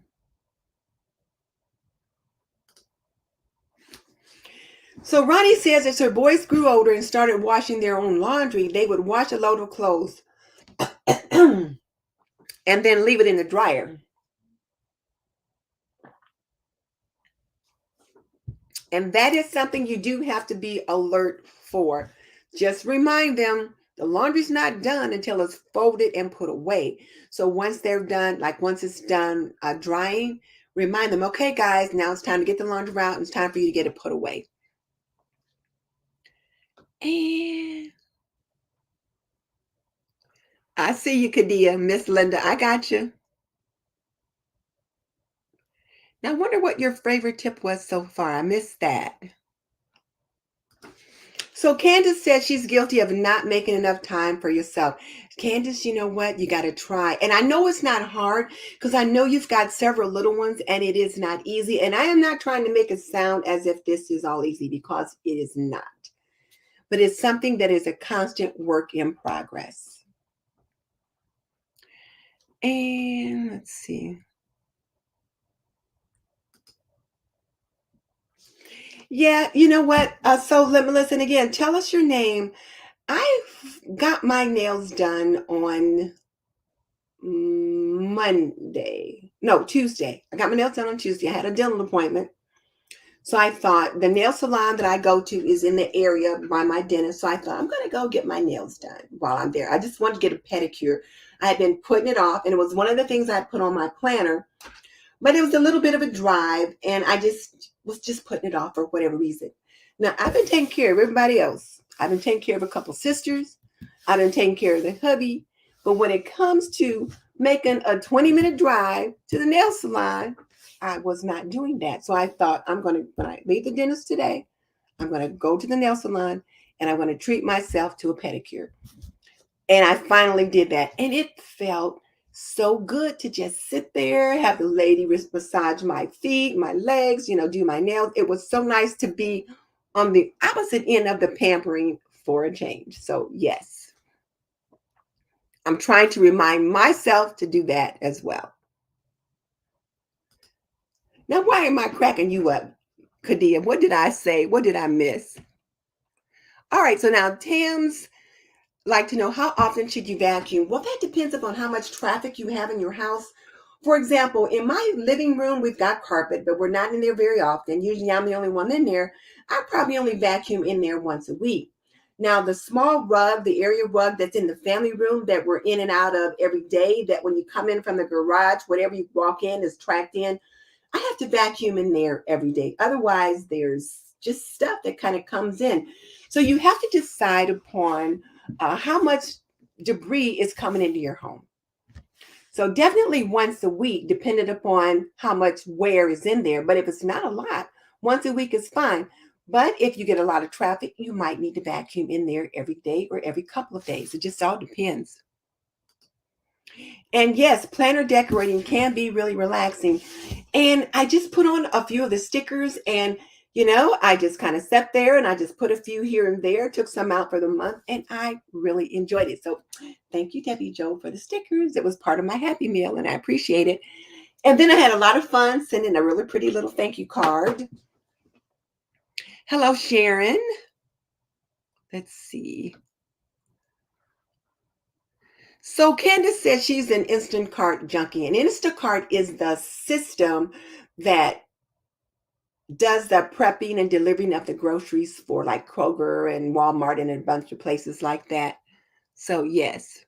So Ronnie says as her boys grew older and started washing their own laundry, they would wash a load of clothes and then leave it in the dryer. And that is something you do have to be alert for. Just remind them the laundry's not done until it's folded and put away. So once they're done, like once it's done drying, remind them, okay, guys, now it's time to get the laundry out and it's time for you to get it put away. And I see you, Kadia, Miss Linda. I got you. Now, I wonder what your favorite tip was so far. I missed that. So Candace said she's guilty of not making enough time for yourself. Candace, you know what? You got to try. And I know it's not hard because I know you've got several little ones and it is not easy. And I am not trying to make it sound as if this is all easy because it is not. But it's something that is a constant work in progress. And let's see. Yeah, you know what? So let me listen again. Tell us your name. I got my nails done on Monday. No, Tuesday. I got my nails done on Tuesday. I had a dental appointment. So I thought the nail salon that I go to is in the area by my dentist. So I thought I'm going to go get my nails done while I'm there. I just wanted to get a pedicure. I had been putting it off, and it was one of the things I put on my planner, but it was a little bit of a drive, and I just was just putting it off for whatever reason. Now, I've been taking care of everybody else. I've been taking care of a couple sisters. I've been taking care of the hubby. But when it comes to making a 20-minute drive to the nail salon, I was not doing that. So I thought when I leave the dentist today, I'm going to go to the nail salon and I'm going to treat myself to a pedicure. And I finally did that. And it felt so good to just sit there, have the lady massage my feet, my legs, do my nails. It was so nice to be on the opposite end of the pampering for a change. So, yes, I'm trying to remind myself to do that as well. Now, why am I cracking you up, Kadia? What did I say? What did I miss? All right, so now Tam's like to know, how often should you vacuum? Well, that depends upon how much traffic you have in your house. For example, in my living room, we've got carpet, but we're not in there very often. Usually I'm the only one in there. I probably only vacuum in there once a week. Now, the small rug, the area rug that's in the family room that we're in and out of every day, that when you come in from the garage, whatever you walk in is tracked in, I have to vacuum in there every day. Otherwise, there's just stuff that kind of comes in. So you have to decide upon how much debris is coming into your home. So definitely once a week, depending upon how much wear is in there. But if it's not a lot, once a week is fine. But if you get a lot of traffic, you might need to vacuum in there every day or every couple of days. It just all depends. And yes, planner decorating can be really relaxing. And I just put on a few of the stickers and I just kind of sat there and I just put a few here and there, took some out for the month, and I really enjoyed it. So thank you, Debbie Joe, for the stickers. It was part of my Happy Meal and I appreciate it. And then I had a lot of fun sending a really pretty little thank you card. Hello, Sharon. Let's see. So Candace says she's an Instacart junkie, and Instacart is the system that does the prepping and delivering of the groceries for like Kroger and Walmart and a bunch of places like that. So yes.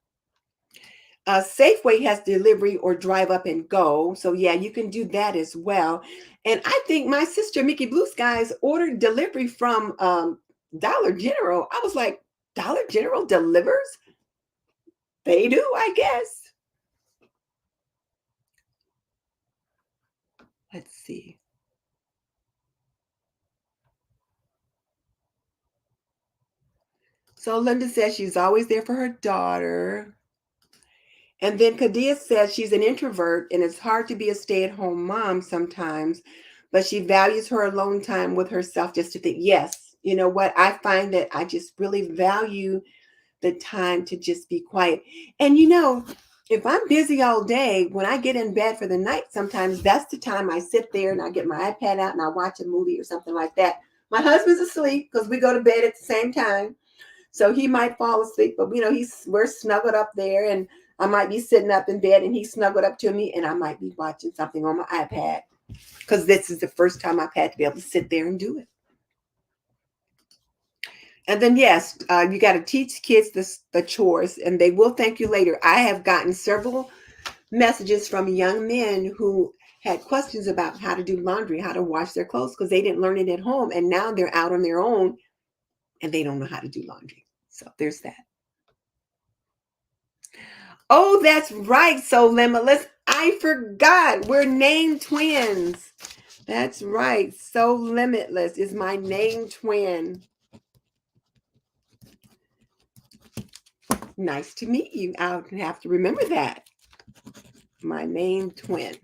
Safeway has delivery or drive up and go. So yeah, you can do that as well. And I think my sister Mickey Blue Skies ordered delivery from Dollar General. I was like, Dollar General delivers? They do, I guess. Let's see. So Linda says she's always there for her daughter. And then Kadia says she's an introvert and it's hard to be a stay-at-home mom sometimes, but she values her alone time with herself just to think, yes, you know what? I find that I just really value the time to just be quiet. And if I'm busy all day, when I get in bed for the night, sometimes that's the time I sit there and I get my iPad out and I watch a movie or something like that. My husband's asleep because we go to bed at the same time. So he might fall asleep, but we're snuggled up there, and I might be sitting up in bed and he's snuggled up to me, and I might be watching something on my iPad because this is the first time I've had to be able to sit there and do it. And then, yes, you got to teach kids the chores, and they will thank you later. I have gotten several messages from young men who had questions about how to do laundry, how to wash their clothes, because they didn't learn it at home, and now they're out on their own, and they don't know how to do laundry. So there's that. Oh, that's right. So Limitless, I forgot. We're named twins. That's right. So Limitless is my named twin. Nice to meet you. I'll have to remember that. My main twin.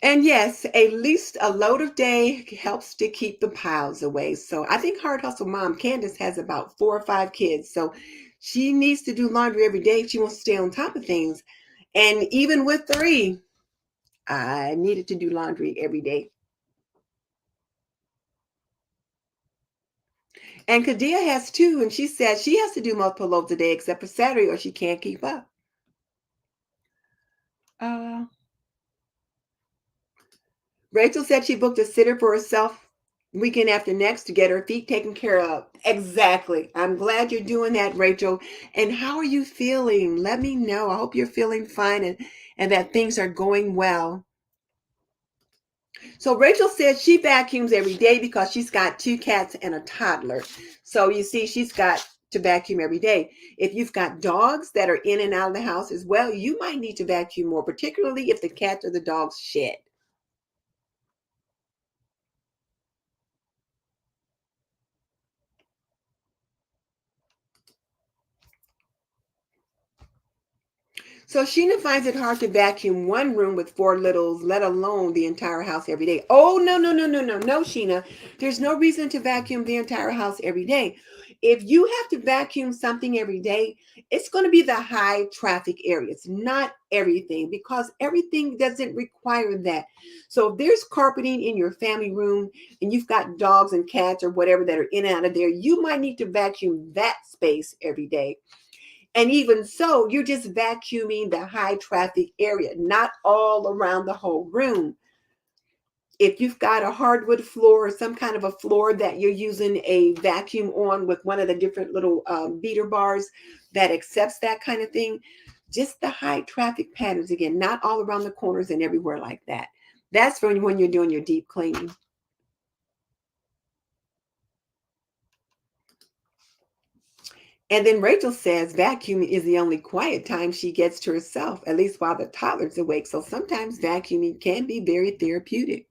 And yes, at least a load of day helps to keep the piles away. So I think Hard Hustle Mom Candace has about 4 or 5 kids. So she needs to do laundry every day if she wants to stay on top of things. And even with 3, I needed to do laundry every day. And Kadia has 2, and she said she has to do multiple loads a day except for Saturday or she can't keep up. Uh, Rachel said she booked a sitter for herself weekend after next to get her feet taken care of. Exactly. I'm glad you're doing that, Rachel. And how are you feeling? Let me know. I hope you're feeling fine and that things are going well. So Rachel says she vacuums every day because she's got 2 cats and a toddler. So you see, she's got to vacuum every day. If you've got dogs that are in and out of the house as well, you might need to vacuum more, particularly if the cat or the dog's shed. So Sheena finds it hard to vacuum one room with 4 littles, let alone the entire house every day. Oh, no, no, no, no, no, no, Sheena. There's no reason to vacuum the entire house every day. If you have to vacuum something every day, it's going to be the high traffic areas, not everything, because everything doesn't require that. So if there's carpeting in your family room and you've got dogs and cats or whatever that are in and out of there, you might need to vacuum that space every day. And even so, you're just vacuuming the high traffic area, not all around the whole room. If you've got a hardwood floor or some kind of a floor that you're using a vacuum on with one of the different little beater bars that accepts that kind of thing, just the high traffic patterns again, not all around the corners and everywhere like that. That's when you're doing your deep cleaning. And then Rachel says vacuuming is the only quiet time she gets to herself, at least while the toddler's awake. So sometimes vacuuming can be very therapeutic.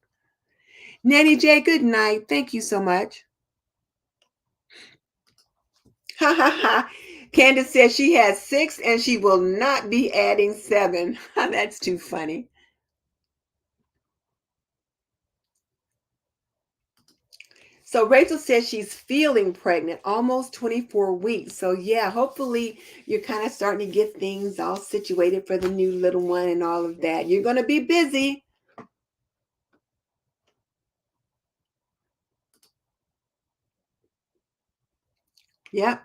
Nanny J, good night. Thank you so much. Ha ha ha. Candace says she has 6 and she will not be adding 7. That's too funny. So Rachel says she's feeling pregnant, almost 24 weeks. So yeah, hopefully you're kind of starting to get things all situated for the new little one and all of that. You're going to be busy. Yep.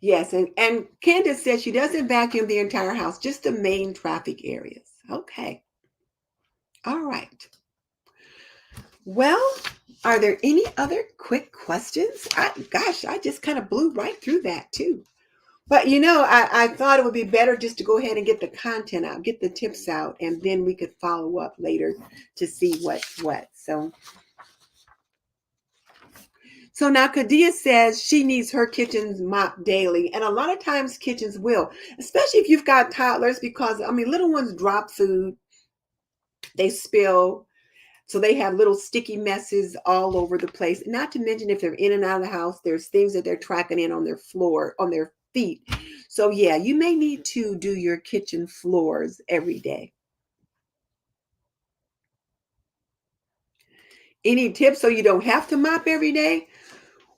Yes, and Candace says she doesn't vacuum the entire house, just the main traffic areas. Okay. All right. Well, are there any other quick questions? Gosh, I just kind of blew right through that too. But I thought it would be better just to go ahead and get the content out, get the tips out, and then we could follow up later to see what's what. So now Kadia says she needs her kitchens mopped daily. And a lot of times kitchens will, especially if you've got toddlers, because I mean, little ones drop food, they spill. So they have little sticky messes all over the place. Not to mention if they're in and out of the house, there's things that they're tracking in on their floor, on their feet. So yeah, you may need to do your kitchen floors every day. Any tips so you don't have to mop every day?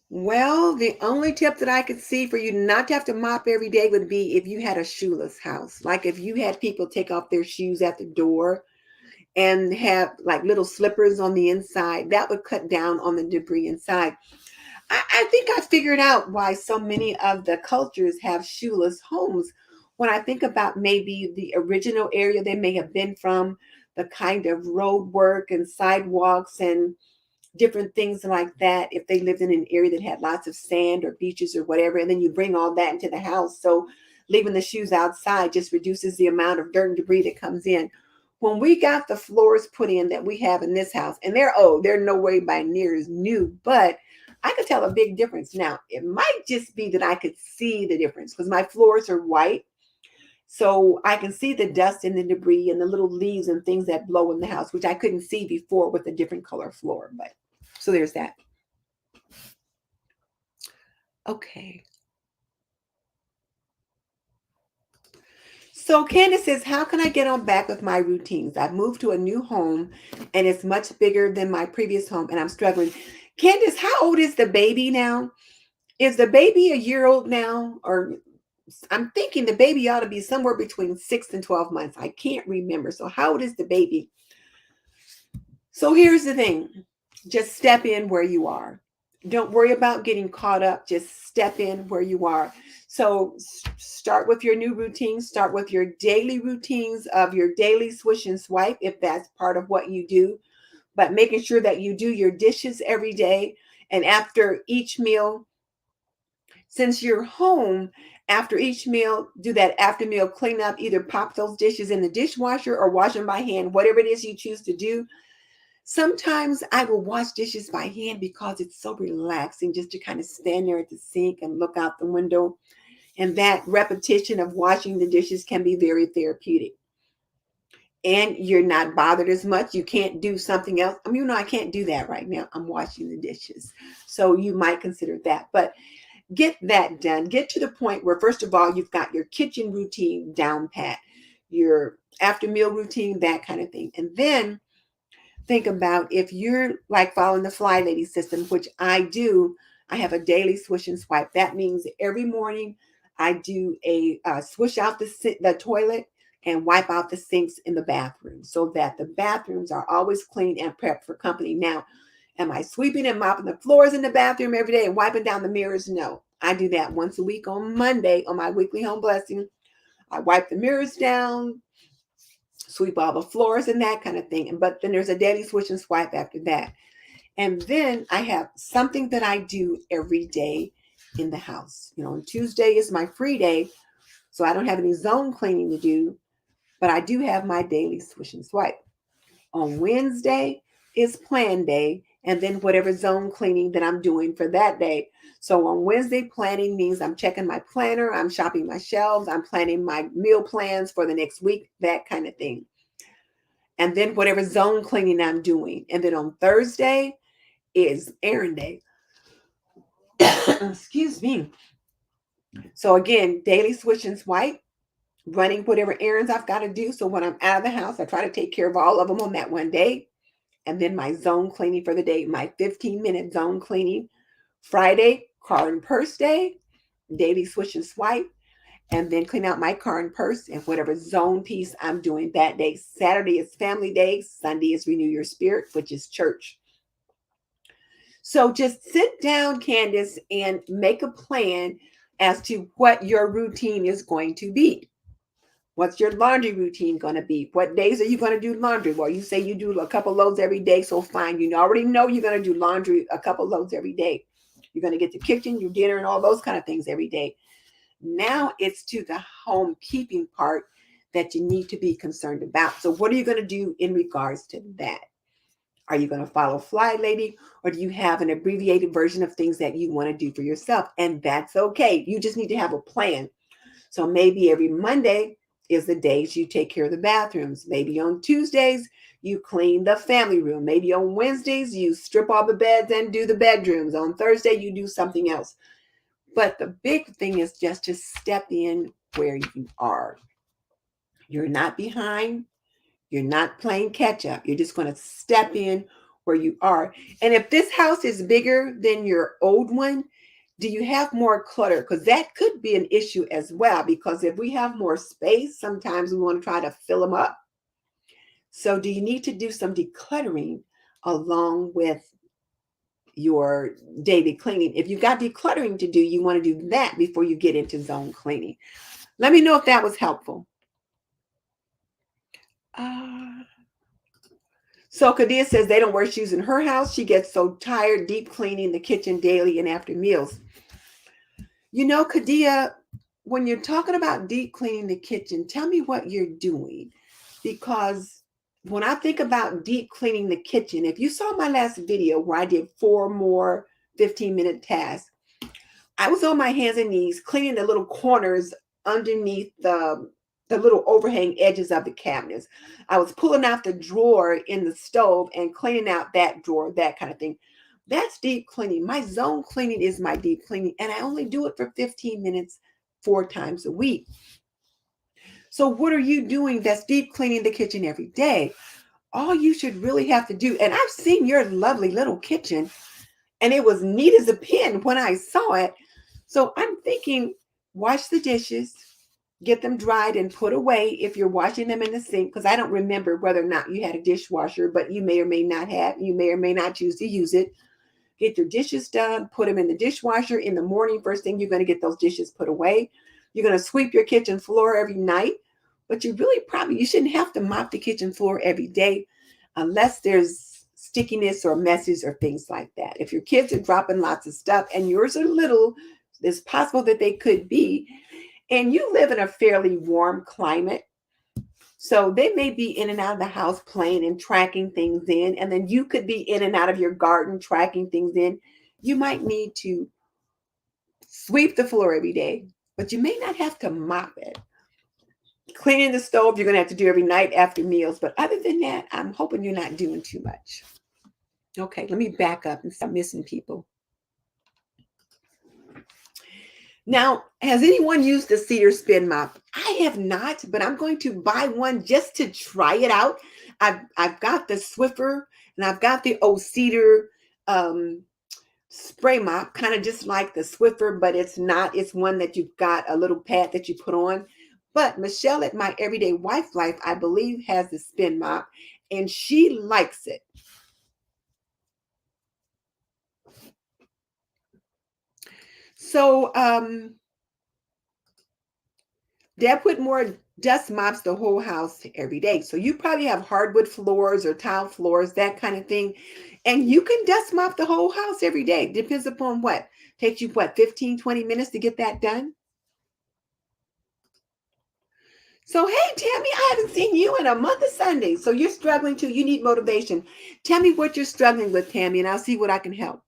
Well, the only tip that I could see for you not to have to mop every day would be if you had a shoeless house. Like if you had people take off their shoes at the door and have like little slippers on the inside, that would cut down on the debris inside. I think I figured out why so many of the cultures have shoeless homes. When I think about maybe the original area they may have been from, the kind of road work and sidewalks and different things like that, if they lived in an area that had lots of sand or beaches or whatever, and then you bring all that into the house. So leaving the shoes outside just reduces the amount of dirt and debris that comes in. When we got the floors put in that we have in this house, and they're no way by near as new, but I could tell a big difference. Now, it might just be that I could see the difference because my floors are white. So I can see the dust and the debris and the little leaves and things that blow in the house, which I couldn't see before with a different color floor. But so there's that. Okay. So Candace says, how can I get on back with my routines? I've moved to a new home and it's much bigger than my previous home and I'm struggling. Candace, how old is the baby now? Is the baby a year old now? Or I'm thinking the baby ought to be somewhere between 6 and 12 months. I can't remember. So how old is the baby? So here's the thing. Just step in where you are. Don't worry about getting caught up. Just step in where you are. So start with your new routines. Start with your daily routines of your daily swish and swipe, if that's part of what you do. But making sure that you do your dishes every day. And after each meal, since you're home, after each meal, do that after meal cleanup. Either pop those dishes in the dishwasher or wash them by hand, whatever it is you choose to do. Sometimes I will wash dishes by hand because it's so relaxing just to kind of stand there at the sink and look out the window. And that repetition of washing the dishes can be very therapeutic. And you're not bothered as much. You can't do something else. I mean, I can't do that right now. I'm washing the dishes. So you might consider that. But get that done. Get to the point where, first of all, you've got your kitchen routine down pat, your after meal routine, that kind of thing. And then think about if you're like following the Fly Lady system, which I do. I have a daily swish and swipe. That means every morning I do a swish out the toilet and wipe out the sinks in the bathroom so that the bathrooms are always clean and prepped for company. Now, am I sweeping and mopping the floors in the bathroom every day and wiping down the mirrors? No. I do that once a week on Monday on my weekly home blessing. I wipe the mirrors down, sweep all the floors and that kind of thing. But then there's a daily swish and swipe after that. And then I have something that I do every day in the house. On Tuesday is my free day, so I don't have any zone cleaning to do, but I do have my daily swish and swipe. On Wednesday is plan day, and then whatever zone cleaning that I'm doing for that day. So on Wednesday, planning means I'm checking my planner, I'm shopping my shelves, I'm planning my meal plans for the next week, that kind of thing. And then whatever zone cleaning I'm doing. And then on Thursday is errand day. Excuse me. So again, daily swish and swipe, running whatever errands I've got to do. So when I'm out of the house, I try to take care of all of them on that one day. And then my zone cleaning for the day, my 15-minute zone cleaning. Friday, car and purse day, daily swish and swipe, and then clean out my car and purse and whatever zone piece I'm doing that day. Saturday is family day. Sunday is renew your spirit, which is church. So just sit down, Candace, and make a plan as to what your routine is going to be. What's your laundry routine going to be? What days are you going to do laundry? Well, you say you do a couple loads every day, so fine. You already know you're going to do laundry a couple loads every day. You're going to get the kitchen, your dinner, and all those kind of things every day. Now it's to the home keeping part that you need to be concerned about. So what are you going to do in regards to that? Are you going to follow Fly Lady, or do you have an abbreviated version of things that you want to do for yourself? And that's okay. You just need to have a plan. So maybe every Monday is the days you take care of the bathrooms. Maybe on Tuesdays, you clean the family room. Maybe on Wednesdays, you strip all the beds and do the bedrooms. On Thursday, you do something else. But the big thing is just to step in where you are. You're not behind. You're not playing catch up. You're just going to step in where you are. And if this house is bigger than your old one, do you have more clutter? Because that could be an issue as well. Because if we have more space, sometimes we want to try to fill them up. So do you need to do some decluttering along with your daily cleaning? If you've got decluttering to do, you want to do that before you get into zone cleaning. Let me know if that was helpful. So Kadia says they don't wear shoes in her house. She gets so tired deep cleaning the kitchen daily and after meals. Kadia, when you're talking about deep cleaning the kitchen, tell me what you're doing. Because when I think about deep cleaning the kitchen, if you saw my last video where I did 4 more 15-minute tasks, I was on my hands and knees cleaning the little corners underneath the little overhang edges of the cabinets. I was pulling out the drawer in the stove and cleaning out that drawer, that kind of thing. That's deep cleaning. My zone cleaning is my deep cleaning, and I only do it for 15 minutes 4 times a week. So, what are you doing that's deep cleaning the kitchen every day? All you should really have to do, and I've seen your lovely little kitchen, and it was neat as a pin when I saw it. So, I'm thinking, wash the dishes, get them dried and put away if you're washing them in the sink, because I don't remember whether or not you had a dishwasher, but you may or may not have. You may or may not choose to use it. Get your dishes done, put them in the dishwasher in the morning. First thing, you're going to get those dishes put away. You're going to sweep your kitchen floor every night, but you shouldn't have to mop the kitchen floor every day unless there's stickiness or messes or things like that. If your kids are dropping lots of stuff and yours are little, it's possible that they could be. And you live in a fairly warm climate, so they may be in and out of the house playing and tracking things in, and then you could be in and out of your garden tracking things in. You might need to sweep the floor every day, but you may not have to mop it. Cleaning the stove, you're going to have to do every night after meals. But other than that, I'm hoping you're not doing too much. Okay, let me back up and stop missing people. Now, has anyone used the cedar spin mop? I have not, but I'm going to buy one just to try it out. I've got the Swiffer and I've got the old cedar spray mop, kind of just like the Swiffer, but it's not. It's one that you've got a little pad that you put on. But Michelle at My Everyday Wife Life, I believe, has the spin mop, and she likes it. So, Deb put more dust mops the whole house every day. So you probably have hardwood floors or tile floors, that kind of thing. And you can dust mop the whole house every day. Depends upon what. Takes you what, 15, 20 minutes to get that done? So, hey, Tammy, I haven't seen you in a month of Sundays. So you're struggling too. You need motivation. Tell me what you're struggling with, Tammy, and I'll see what I can help.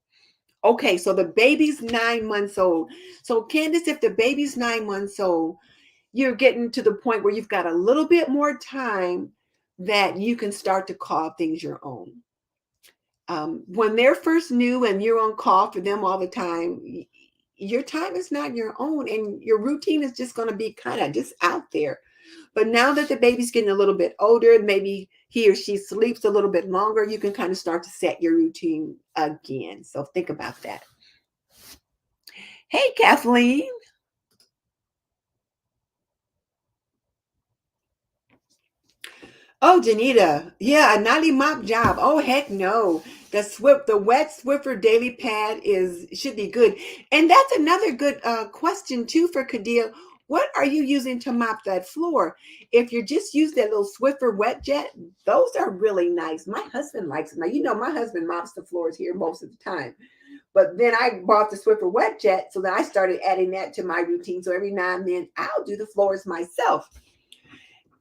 Okay, so the baby's 9 months old. So, Candace, if the baby's 9 months old, you're getting to the point where you've got a little bit more time that you can start to call things your own. When they're first new and you're on call for them all the time, your time is not your own, and your routine is just going to be kind of just out there. But now that the baby's getting a little bit older, maybe he or she sleeps a little bit longer, you can kind of start to set your routine again. So think about that. Hey, Kathleen. Oh, Janita. Yeah, a nightly mop job. Oh, heck no. The wet Swiffer daily pad should be good. And that's another good question too for Kadia. What are you using to mop that floor? If you're just using that little Swiffer wet jet, those are really nice. My husband likes them. Now, my husband mops the floors here most of the time. But then I bought the Swiffer wet jet, so then I started adding that to my routine. So every now and then I'll do the floors myself.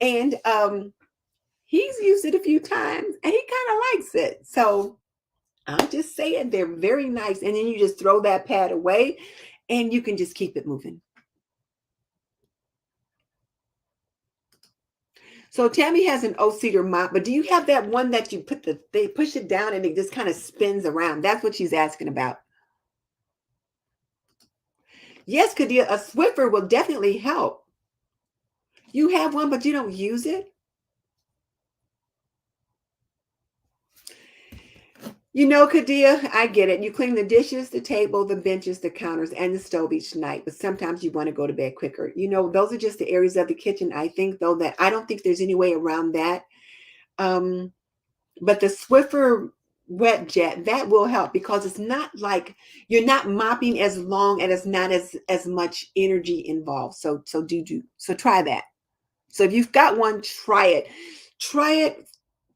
And he's used it a few times and he kind of likes it. So I'm just saying they're very nice. And then you just throw that pad away and you can just keep it moving. So Tammy has an oak cedar mop, but do you have that one that they push it down and it just kind of spins around? That's what she's asking about. Yes, Kadia, a Swiffer will definitely help. You have one, but you don't use it? Kadia, I get it. You clean the dishes, the table, the benches, the counters, and the stove each night, but sometimes you want to go to bed quicker. Those are just the areas of the kitchen. I think, though, that I don't think there's any way around that. Um, but the Swiffer wet jet, that will help because it's not like you're not mopping as long and it's not as much energy involved. So try that. So if you've got one, try it. Try it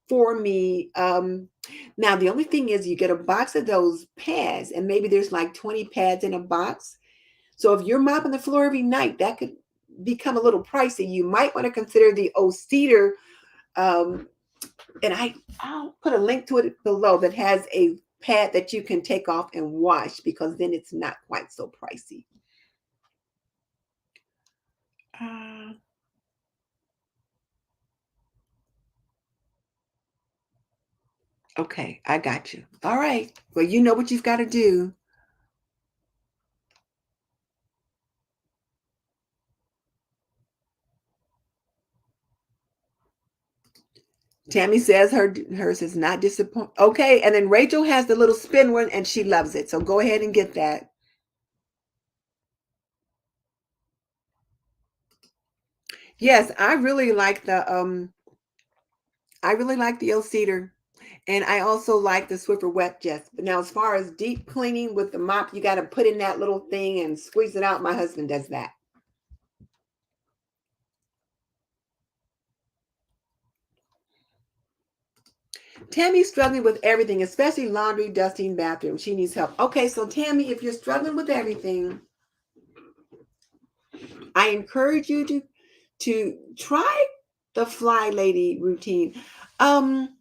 for me. Now the only thing is you get a box of those pads, and maybe there's like 20 pads in a box. So if you're mopping the floor every night, that could become a little pricey. You might want to consider the old cedar. And I'll put a link to it below that has a pad that you can take off and wash, because then it's not quite so pricey. Uh, Okay, I got you. All right. Well, you know what you've got to do. Tammy says hers is not disappointing. Okay, and then Rachel has the little spin one and she loves it. So go ahead and get that. Yes, I really like the old cedar. And I also like the Swiffer wet jets. But now as far as deep cleaning with the mop, you got to put in that little thing and squeeze it out. My husband does that. Tammy's struggling with everything, especially laundry, dusting, bathroom. She needs help. Okay, so Tammy, if you're struggling with everything, I encourage you to try the Fly Lady routine. Um,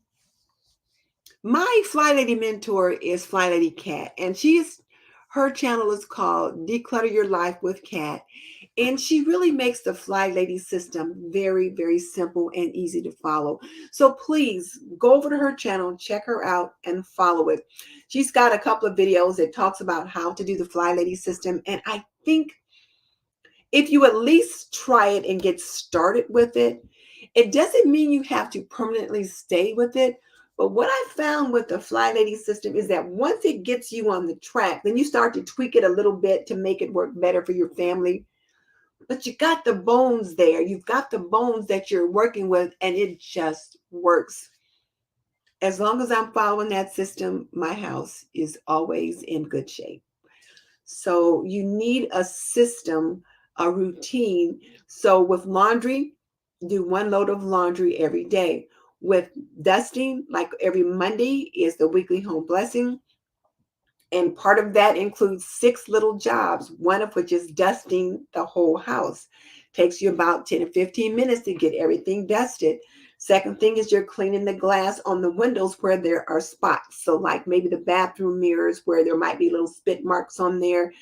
my Fly Lady mentor is Fly Lady Cat, and her channel is called Declutter Your Life with Cat. And she really makes the Fly Lady system very, very simple and easy to follow. So please go over to her channel, check her out, and follow it. She's got a couple of videos that talks about how to do the Fly Lady system. And I think if you at least try it and get started with it, it doesn't mean you have to permanently stay with it. But what I found with the Fly Lady system is that once it gets you on the track, then you start to tweak it a little bit to make it work better for your family. But you got the bones there. You've got the bones that you're working with, and it just works. As long as I'm following that system, my house is always in good shape. So you need a system, a routine. So with laundry, do one load of laundry every day. With dusting, like every Monday is the weekly home blessing. And part of that includes 6 little jobs, one of which is dusting the whole house. Takes you about 10 to 15 minutes to get everything dusted. Second thing is you're cleaning the glass on the windows where there are spots. So, like maybe the bathroom mirrors where there might be little spit marks on there,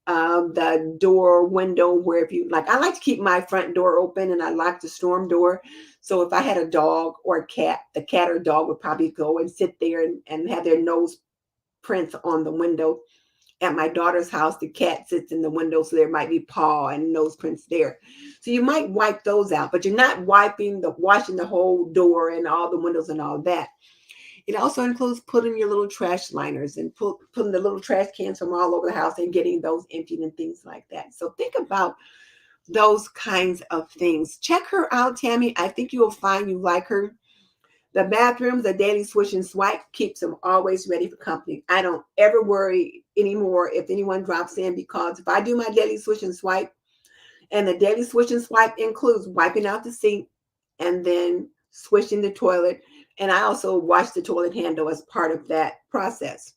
the door window where if you like, I like to keep my front door open and I lock the storm door. So if I had a dog or a cat, the cat or dog would probably go and sit there and have their nose prints on the window. At my daughter's house, the cat sits in the window, so there might be paw and nose prints there. So you might wipe those out, but you're not washing the whole door and all the windows and all that. It also includes putting your little trash liners and putting the little trash cans from all over the house and getting those emptied and things like that. So think about those kinds of things. Check her out, Tammy. I think you will find you like her. The bathrooms, the daily swish and swipe keeps them always ready for company. I don't ever worry anymore if anyone drops in, because if I do my daily swish and swipe, and the daily swish and swipe includes wiping out the sink and then swishing the toilet. And I also wash the toilet handle as part of that process.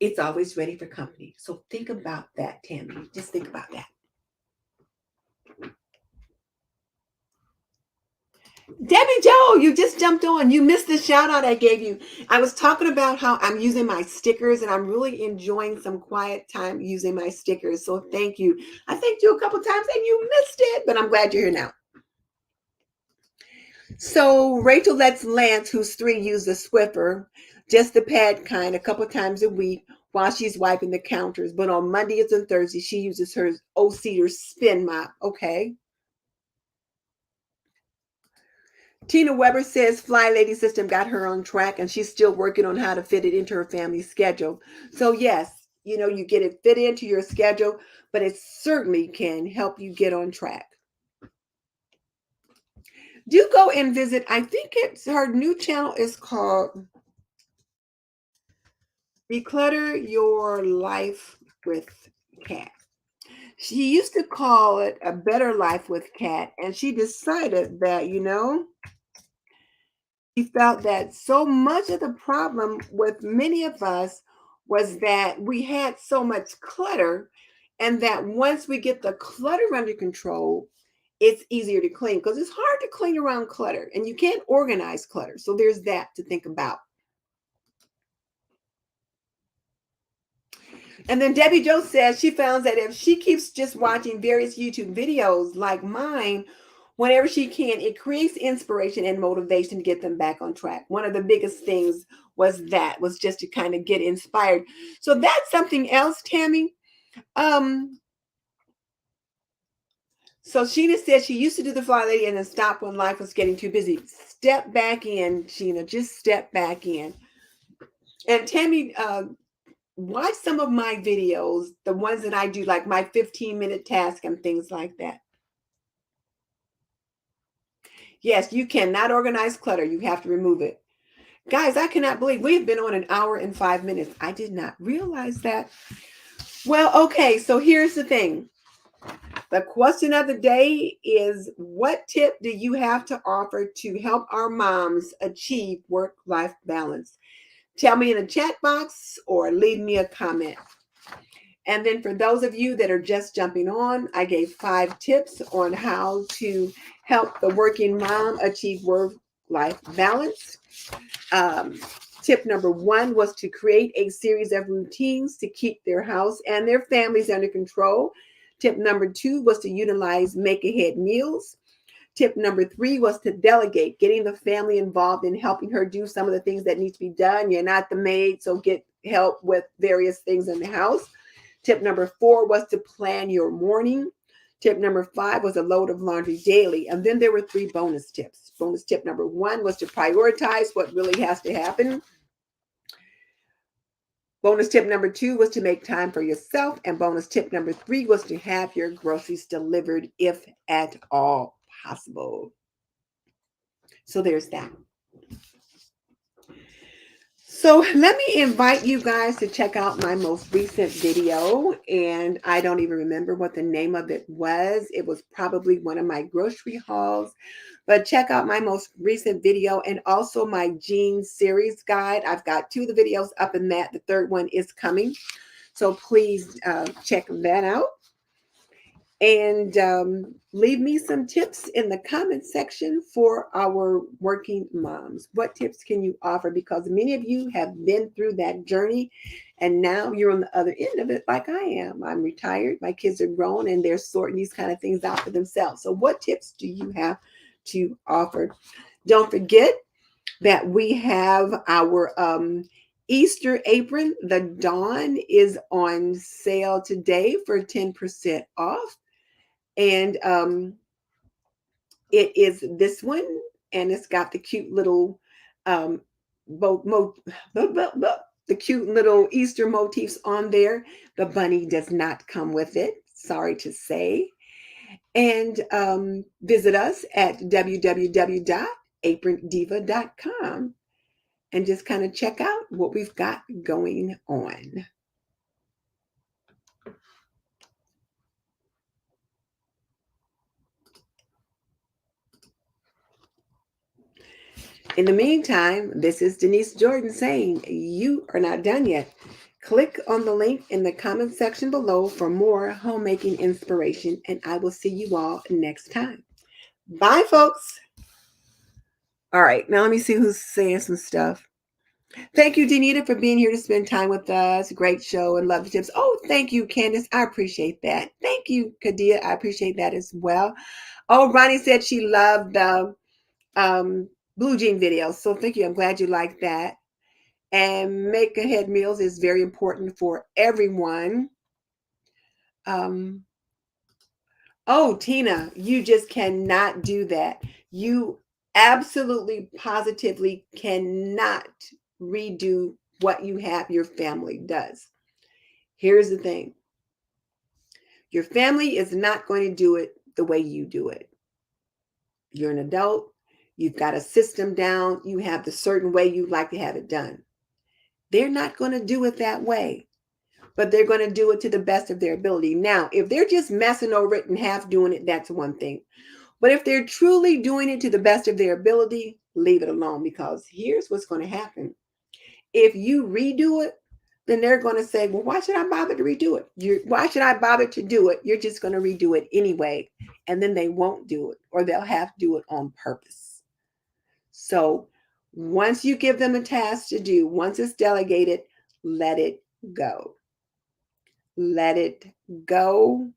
It's always ready for company. So think about that, Tammy. Just think about that. Debbie Joe, you just jumped on. You missed the shout out I gave you. I was talking about how I'm using my stickers and I'm really enjoying some quiet time using my stickers. So thank you. I thanked you a couple times and you missed it, but I'm glad you're here now. So Rachel lets Lance, who's 3, use the Swiffer, just the pad kind, a couple times a week while she's wiping the counters. But on Mondays and Thursdays, she uses her old cedar spin mop. Okay. Tina Weber says Fly Lady System got her on track and she's still working on how to fit it into her family schedule. So, yes, you get it fit into your schedule, but it certainly can help you get on track. Do go and visit. I think it's her new channel is called Declutter Your Life with Cat. She used to call it A Better Life with Cat, and she decided that, he felt that so much of the problem with many of us was that we had so much clutter, and that once we get the clutter under control, it's easier to clean, because it's hard to clean around clutter and you can't organize clutter. So there's that to think about. And then Debbie Joe says she found that if she keeps just watching various YouTube videos like mine, whenever she can. It creates inspiration and motivation to get them back on track. One of the biggest things was just to kind of get inspired. So that's something else, Tammy. Um, so Sheena said she used to do the fly lady and then stopped when life was getting too busy. Step back in, Sheena. Just step back in. And Tammy, watch some of my videos, the ones that I do, like my 15-minute task and things like that. Yes, you cannot organize clutter. You have to remove it. Guys, I cannot believe we've been on an hour and 5 minutes. I did not realize that. Well, okay, so here's the thing. The question of the day is, what tip do you have to offer to help our moms achieve work-life balance? Tell me in the chat box or leave me a comment. And then for those of you that are just jumping on, I gave 5 tips on how to help the working mom achieve work-life balance. Tip number 1 was to create a series of routines to keep their house and their families under control. Tip number 2 was to utilize make-ahead meals. Tip number 3 was to delegate, getting the family involved in helping her do some of the things that need to be done. You're not the maid, so get help with various things in the house. Tip number 4 was to plan your morning. Tip number 5 was a load of laundry daily. And then there were 3 bonus tips. Bonus tip number 1 was to prioritize what really has to happen. Bonus tip number 2 was to make time for yourself. And bonus tip number 3 was to have your groceries delivered if at all possible. So there's that. So let me invite you guys to check out my most recent video. And I don't even remember what the name of it was. It was probably one of my grocery hauls. But check out my most recent video and also my jeans series guide. I've got 2 of the videos up in that. The 3rd one is coming. So please check that out. And leave me some tips in the comment section for our working moms. What tips can you offer? Because many of you have been through that journey and now you're on the other end of it like I am. I'm retired. My kids are grown and they're sorting these kind of things out for themselves. So what tips do you have to offer? Don't forget that we have our Easter apron. The Dawn is on sale today for 10% off. And it is this one, and it's got the cute little the cute little Easter motifs on there. The bunny does not come with it, sorry to say. And visit us at www.aprondiva.com and just kind of check out what we've got going on. In the meantime, this is Denise Jordan saying you are not done yet. Click on the link in the comment section below for more homemaking inspiration, and I will see you all next time. Bye, folks. All right, now let me see who's saying some stuff. Thank you, Danita, for being here to spend time with us. Great show and love the tips. Oh, thank you, Candace. I appreciate that. Thank you, Kadia. I appreciate that as well. Oh, Ronnie said she loved the blue jean videos. So thank you. I'm glad you like that. And make ahead meals is very important for everyone. Oh, Tina, you just cannot do that. You absolutely positively cannot redo what you have your family does. Here's the thing. Your family is not going to do it the way you do it. You're an adult. You've got a system down. You have the certain way you'd like to have it done. They're not going to do it that way, but they're going to do it to the best of their ability. Now, if they're just messing over it and half doing it, that's one thing. But if they're truly doing it to the best of their ability, leave it alone, because here's what's going to happen. If you redo it, then they're going to say, well, why should I bother to redo it? Why should I bother to do it? You're just going to redo it anyway. And then they won't do it, or they'll have to do it on purpose. So once you give them a task to do, once it's delegated, let it go. Let it go.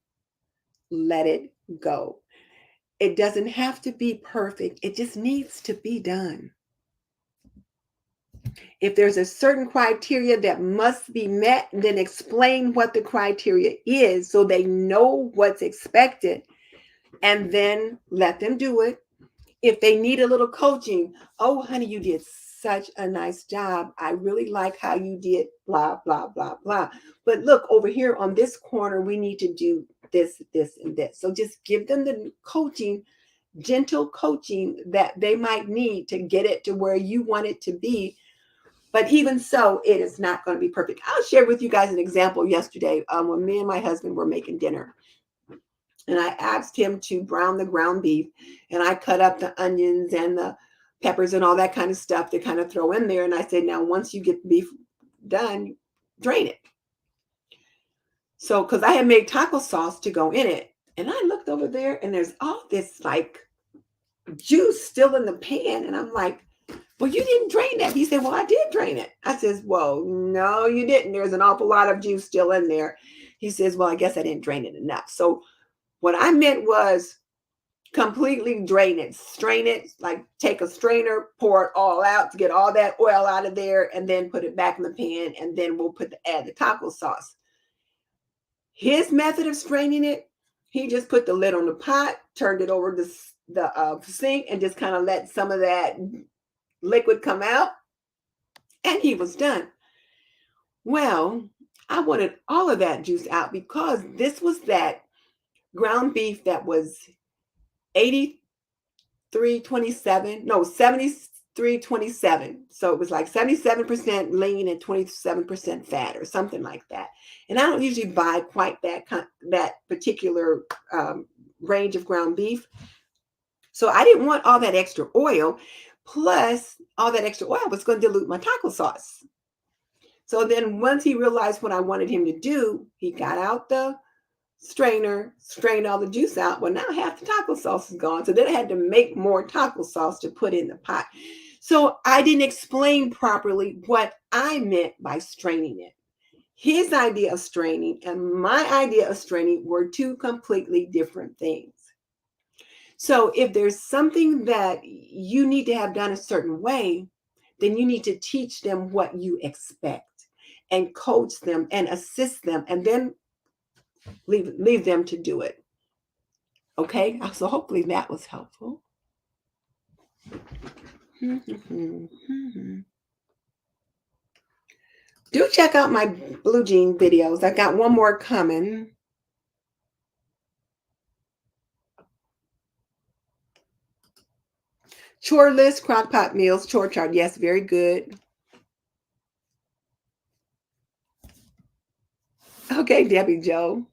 Let it go. It doesn't have to be perfect. It just needs to be done. If there's a certain criteria that must be met, then explain what the criteria is so they know what's expected, and then let them do it. If they need a little coaching, oh, honey, you did such a nice job. I really like how you did blah, blah, blah, blah. But look over here on this corner, we need to do this, this, and this. So just give them the coaching, gentle coaching that they might need to get it to where you want it to be. But even so, it is not going to be perfect. I'll share with you guys an example yesterday when me and my husband were making dinner. And I asked him to brown the ground beef, and I cut up the onions and the peppers and all that kind of stuff to kind of throw in there. And I said, now, once you get the beef done, drain it. So, because I had made taco sauce to go in it. And I looked over there and there's all this like juice still in the pan. And I'm like, well, you didn't drain that. He said, well, I did drain it. I says, well, no, you didn't. There's an awful lot of juice still in there. He says, well, I guess I didn't drain it enough. So what I meant was completely drain it, strain it, like take a strainer, pour it all out to get all that oil out of there, and then put it back in the pan, and then we'll add the taco sauce. His method of straining it, he just put the lid on the pot, turned it over to the sink, and just kind of let some of that liquid come out, and he was done. Well, I wanted all of that juice out because this was that ground beef that was 73.27. So it was like 77% lean and 27% fat or something like that. And I don't usually buy quite that particular range of ground beef. So I didn't want all that extra oil. Plus, all that extra oil was going to dilute my taco sauce. So then once he realized what I wanted him to do, he got out the strainer, strained all the juice out. Well, now half the taco sauce is gone. So then I had to make more taco sauce to put in the pot. So I didn't explain properly what I meant by straining it. His idea of straining and my idea of straining were two completely different things. So if there's something that you need to have done a certain way, then you need to teach them what you expect and coach them and assist them, and then leave them to do it. Okay, so hopefully that was helpful. Do check out my blue jean videos. I got one more coming. Chore list, crock pot meals, chore chart. Yes, very good. Okay, Debbie Joe.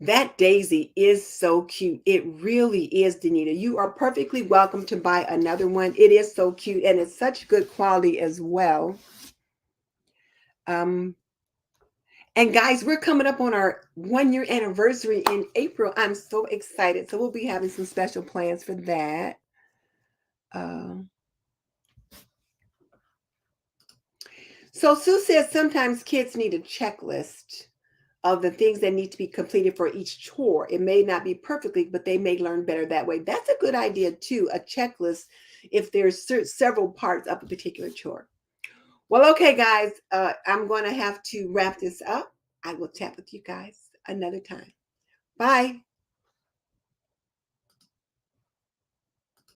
That daisy is so cute. It really is, Danita. You are perfectly welcome to buy another one. It is so cute, and it's such good quality as well. And guys, we're coming up on our 1-year anniversary in April. I'm so excited. So we'll be having some special plans for that. So Sue says sometimes kids need a checklist of the things that need to be completed for each chore. It may not be perfectly, but they may learn better that way. That's a good idea too, a checklist if there's several parts of a particular chore. Well, okay, guys, I'm going to have to wrap this up. I will chat with you guys another time. Bye.